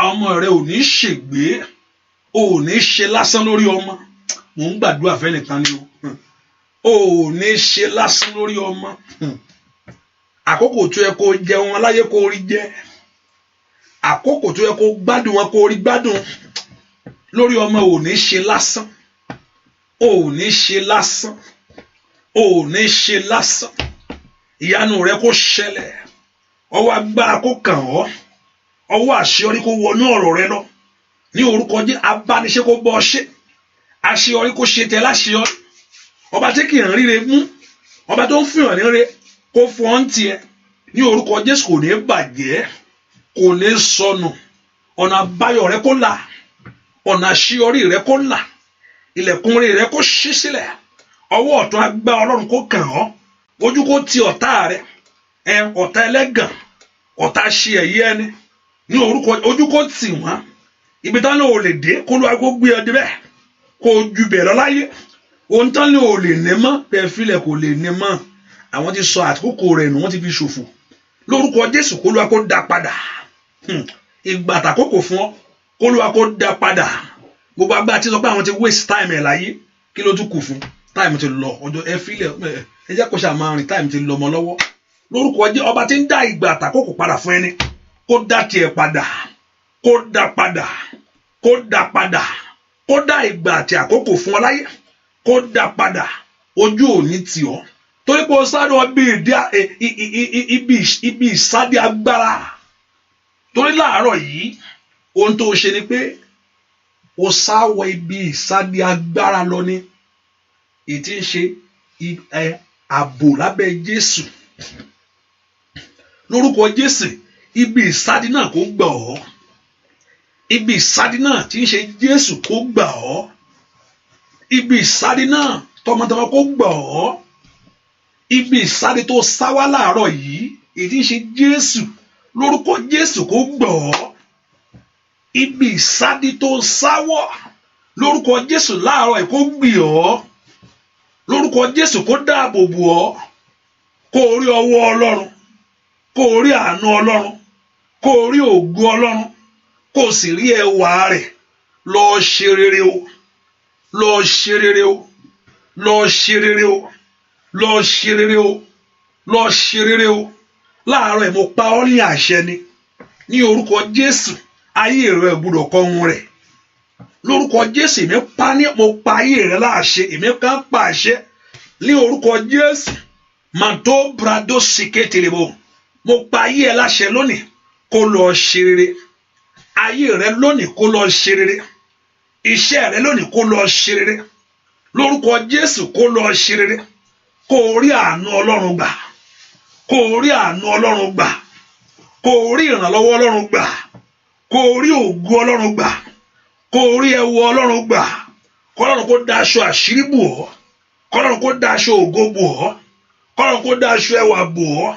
àwọn ọmọ rẹ ò ní ṣègbé o ò ní ṣe lásán lórí ọmọ mò ń gbàdúrà fẹ́nìkan ni o ò ní ṣe lásán lórí ọmọ àkókò tó yẹ kó jẹun aláyé kó rí jẹ àkókò tó yẹ kó gbádùn wọn kó rí gbádùn lórí ọmọ ò ní ṣe lásán ò ní ṣe lásán ò ní ṣe lásán ìyanu rẹ kó ṣẹlẹ̀ ọwọ́ agbára kó kàn ọ́ ọwọ́ àṣeyọrí kó wọnú ọ̀rọ̀ rẹ lọ ní orúkọ Jésù abániṣe kó bọ́ ṣe àṣeyọrí kó ṣe tẹ láṣeyọrí, ọba tí kì í ríre mú, ọba tó ń fìhàn níre kó fún ọ́n tiẹ̀ ní orúkọ Jésù. Kò ní bàjẹ́, kò ní sọnù, ọ̀nà àbáyọ rẹ kó là, ọ̀nà àṣeyọrí rẹ kó là, ilẹ̀kùn rẹ kó ṣí sílẹ̀, ọwọ́ ọ̀tún agbára Ọlọ́run kó kàn ọ́, ojú kó ti ọ̀tá rẹ, ọ̀tá ẹlẹ́gàn, ọ̀tá ṣe ẹ̀yẹ ẹni ní orúkọ, ojú kó tì wọ́n, ibi tán ló lè dé kó ló wá kó gbé ọ débẹ̀, kó ju bẹ̀ lọ láyé. Ohun tán ló lè ní mọ́ bẹ́ẹ̀ filẹ̀ kò lè ní mọ́, àwọn ti sọ àkókò rẹ̀ nù, wọ́n ti fi ṣòfò. Lórúkọ Jésù kó ló wá kó dá padà, ìgbà àtàkókò fún ọ kó ló wá kó dá padà. Gbogbo agbára tí sọ pé àwọn ti waste time ẹ̀ láyé, kí ló tún kù fún? Time ti lọ, ọjọ́ ẹ filẹ̀, ẹ jẹ́ kó ṣáà máa rìn, time ti lọ mọ́ lọ́wọ́. Lórúkọ Jésù, ọba tí ń dá ìgbà àtàkókò padà fún ẹni, kó dá tiẹ̀ padà, kó dá padà, kó dá padà, kó dá ìgbà àti àkókò fún ọ láyé, kó dá padà. Ojú òní tì ọ́, torí pé o sáré ọ bí ibi ìsádi agbára. Torí láàárọ̀ yìí ohun tó ṣe ni pé o sáwọ ibi ìsádi agbára lọ ní, èyí tí ń ṣe ààbò lábẹ́ Jésù. Lórúkọ Jésù, ibi ìsádi náà kó gbà ọ́, ibi ìsádi náà tí ń ṣe Jésù kó gbà ọ́, ibi ìsádi náà tọmọtọmọ kó gbà ọ́, ibi ìsádi tó sáwá láàárọ̀ yìí èyí tí ń ṣe Jésù, lórúkọ Jésù kó gbà ọ́, ibi ìsádi tó sáwọ́ lórúkọ Jésù láàárọ̀ yìí kó gbì ọ́, lórúkọ Jésù kó dáàbò bò ọ́, kó rí ọwọ́ Ọlọ́run, kó rí àánú Ọlọ́run, kó rí ògo Ọlọ́run, kó sì rí ẹwà rẹ̀. Lọ ṣe rere o, lọ ṣe rere o, lọ ṣe rere o, lọ ṣe rere o, lọ ṣe rere o. Láàárọ̀ mo pa ọ́ ní àṣẹ ni, ní orúkọ Jésù. Ayé rẹ gbọ́dọ̀ kọ ohun rẹ̀ lórúkọ Jésù. Mo pa ayé rẹ láṣẹ, èmi kan pa àṣẹ ní orúkọ Jésù. Màtó brado siketelebo, mo pa ayé ẹ láṣẹ lónìí kó lọ ṣe rere. Ayé rẹ lónìí kó lọ ṣe rere, iṣẹ́ rẹ lónìí kó lọ ṣe rere, lórúkọ Jésù kó lọ ṣe rere. Kó rí àánú Ọlọ́run gbà, kó rí àánú Ọlọ́run gbà, kó rí ìrànlọ́wọ́ Ọlọ́run gbà, kó rí ògo Ọlọ́run gbà, kó rí ẹwọ Ọlọ́run gbà. Kọ́lọ́run kó dá aṣọ àṣírí bò ọ́, kọ́lọ́run kó dá aṣọ ògo bò ọ́, kọ́lọ́run kó dá aṣọ ẹwà bò ọ́.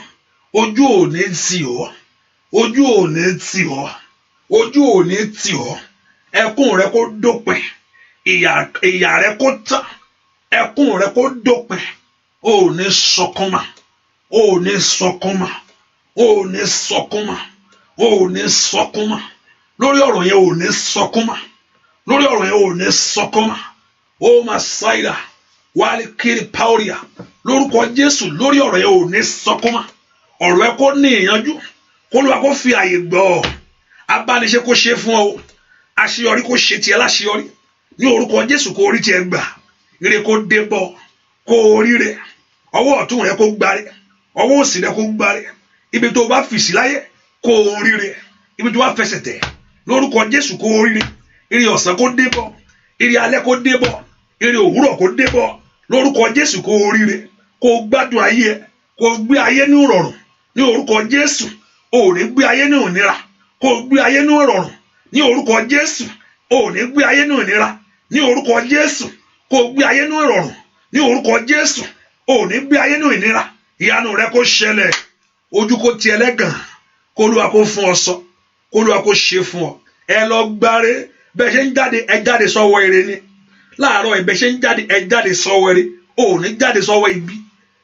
Ojú ò ní tì ọ́, ojú ò ní tì ọ́, ojú ò ní tì ọ́. Ẹkún rẹ kó dópin, ìyà rẹ kó tán, ẹkún rẹ kó dópin. O ò ní sọkún mọ́, o ò ní sọkún mọ́, o ò ní sọkún mọ́, o ò ní sọkún mọ́. Lórí ọ̀rọ̀ yẹn ò ní sọkún mọ́, lórí ọ̀rọ̀ yẹn ò ní sọkún mọ́. O máa ṣáìdà wálé kiri pàóríà lórúkọ Jésù. Lórí ọ̀rọ̀ yẹn ò ní sọkún mọ́. Ọ̀rọ̀ ẹ kó ní ìyanjú, kó ló wá kó fi àyè gbọ́ ọ. Abániṣe kó ṣe fún ọ, àṣeyọrí kó ṣe tiẹ̀ láṣeyọrí ní orúkọ Jésù. Kó rí tiẹ̀ gbà, ire kó dé bọ̀, kó rí rẹ̀, ọwọ́ ọ̀tún rẹ̀ kó gbáre, ọwọ́ òsì rẹ̀ kó gbáre. Ibi tó bá fìsí láyé kó rí rẹ̀, ibi tó bá fẹsẹ̀ tẹ̀ lórúkọ Jésù kó rí rẹ̀. Ire ọ̀sán kó dé bọ̀, ire alẹ́ kó dé bọ̀, ire òwúrọ̀ kó dé bọ̀ lórúkọ Jésù. Kó rí rẹ̀, kó gbádùn ayé ẹ, kó gbé ayé ní ìrọ̀rùn ní orúkọ Jésù. O ò ní gbé ayé ní ìnira, kó gbé ayé ní ìrọ̀rùn ní orúkọ Jésù. O ò ní gbé ayé ní ìnira ní orúkọ Jésù, kó gbé ayé ní ìrọ̀rùn ní orúkọ Jésù. O ò ní gbé ayé ní ìnira. Ìyanu rẹ kó ṣẹlẹ̀, ojú kó ti ẹlẹ́gàn, kó Olúwa kó fún ọ sọ, kó Olúwa kó ṣe fún ọ. Ẹ lọ gbáre, bẹ́ẹ̀ ṣe ń jáde ẹ jáde sọ́wọ́ ire ni. Láàárọ̀ ẹ bẹ́ẹ̀ ṣe ń jáde ẹ jáde sọ́wọ́ ire. O ò ní jáde sọ́wọ́ ibi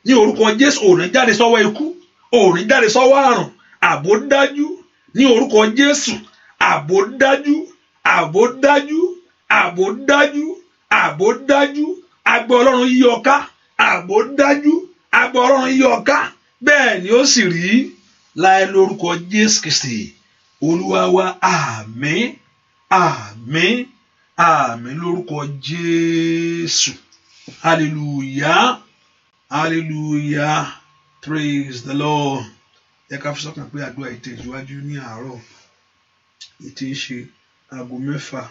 ní orúkọ Jésù. O ò ní jáde sọ́wọ́ ikú, o ò ní jáde sọ́wọ́ àrùn. Ààbò dájú ní orúkọ Jésù. Ààbò dájú, ààbò dájú, ààbò dájú, ààbò dájú. Agbẹ́ Ọlọ́run yí ọ ká, ààbò dájú, agbẹ́ Ọlọ́run yí ọ ká. Bẹ́ẹ̀ ni ó sì rí láì lórúkọ Jésù Kristi Olúwa wa. Àmín, àmín, àmín lórúkọ Jésù. Hallelujah, hallelujah, praise the Lord. Ẹ ká fi sọ́kàn pé àdúrà ìtẹ̀síwájú ní àárọ̀ ètí ń ṣe aago 6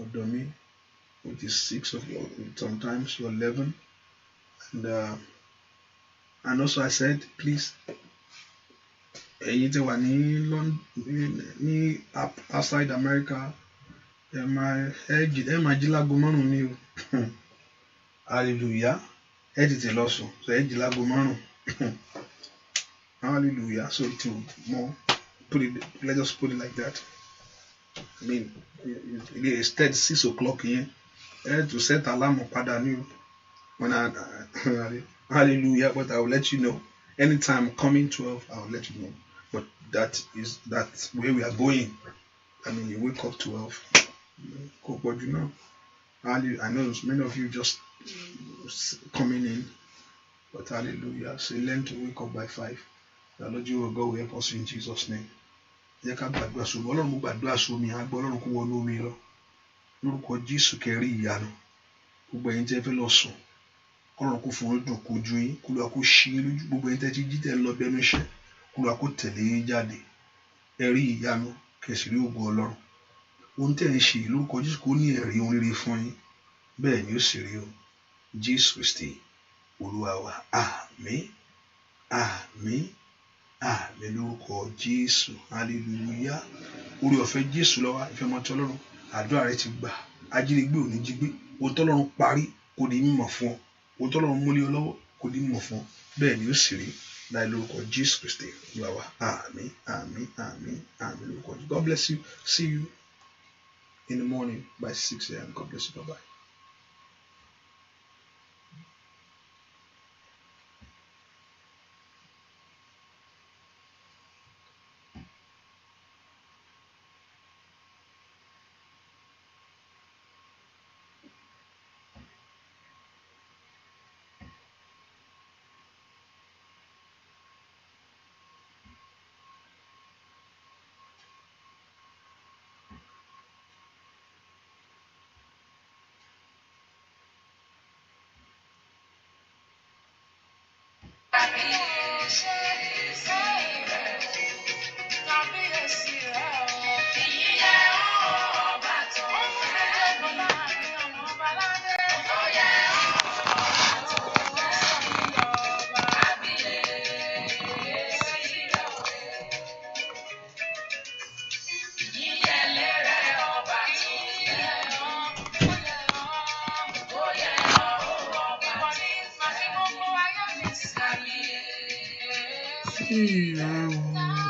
ọ̀dọ̀ mi which is 6 o'clock, sometimes 11. And also I said, please, ẹ̀yin tẹ́ wà ní London, ní outside America, ẹ máa jí lágo márùn ní o. Hallelujah. Ẹ tètè lọ sùn, so ẹ jí lágo márùn. Hallelujah. So it will more let's just put it like that. I mean, instead 6 o'clock here, to set alarm padà ní o. When hallelujah, but I will let you know. Anytime coming 12, I will let you know. But that's where we are going. I mean, you wake up 12. But you know, I know many of you just coming in. But hallelujah. So learn to wake up by 5. The Lord you will go will help us in Jesus' name. Jẹ́ ká gbàdúrà sómi. Ọlọ́run mo gbàdúrà sómi. Àgbọ̀ Ọlọ́run kó wọnú omi lọ. Lórúkọ Jésù kẹrí ìyanu. Gbogbo ẹ̀yin tẹ́ fẹ́ lọ sùn. Ọlọ́run kó fún ọdún kojú yín. Kólúwa kó ṣí yín lójú. Gbogbo ẹ̀yin tẹ́ ti jí tẹ́ lọ bẹnu iṣẹ́. Kólúwa kó tẹ̀lé yín jáde. Ẹ rí ìyanu kẹsì rí ògo Ọlọ́run. Ohun tẹ́ ẹ ń ṣe lórúkọ Jésù kó ní ẹ̀rí ohun rere fún yín. Bẹ́ẹ̀ ni ó sì rí o. Jésù Kristi Olúwa wa. Àmín. Àmín. Àmín lórúkọ Jésù. Hallelujah. Orí ọ̀fẹ́ Jésù lọ́wọ́ ìfẹ́ ọmọ tí Ọlọ́run. Àdúrà rẹ ti gbà. Ajínigbé ò ní jí gbé. Ohun tọ́lọ́run parí kò ní mímọ̀ fún ọ. Ohun tọ́lọ́run múlẹ̀ ọ lọ́wọ́ kò ní mímọ̀ fún ọ. Bẹ́ẹ̀ ni ó sì rí láì lórúkọ Jésù Kristi Olúwa wa. Àmín. Àmín. Àmín. Àmín lórúkọ Jésù. God bless you. See you in the morning by 6 a.m. God bless you. Bye-bye. Yeah.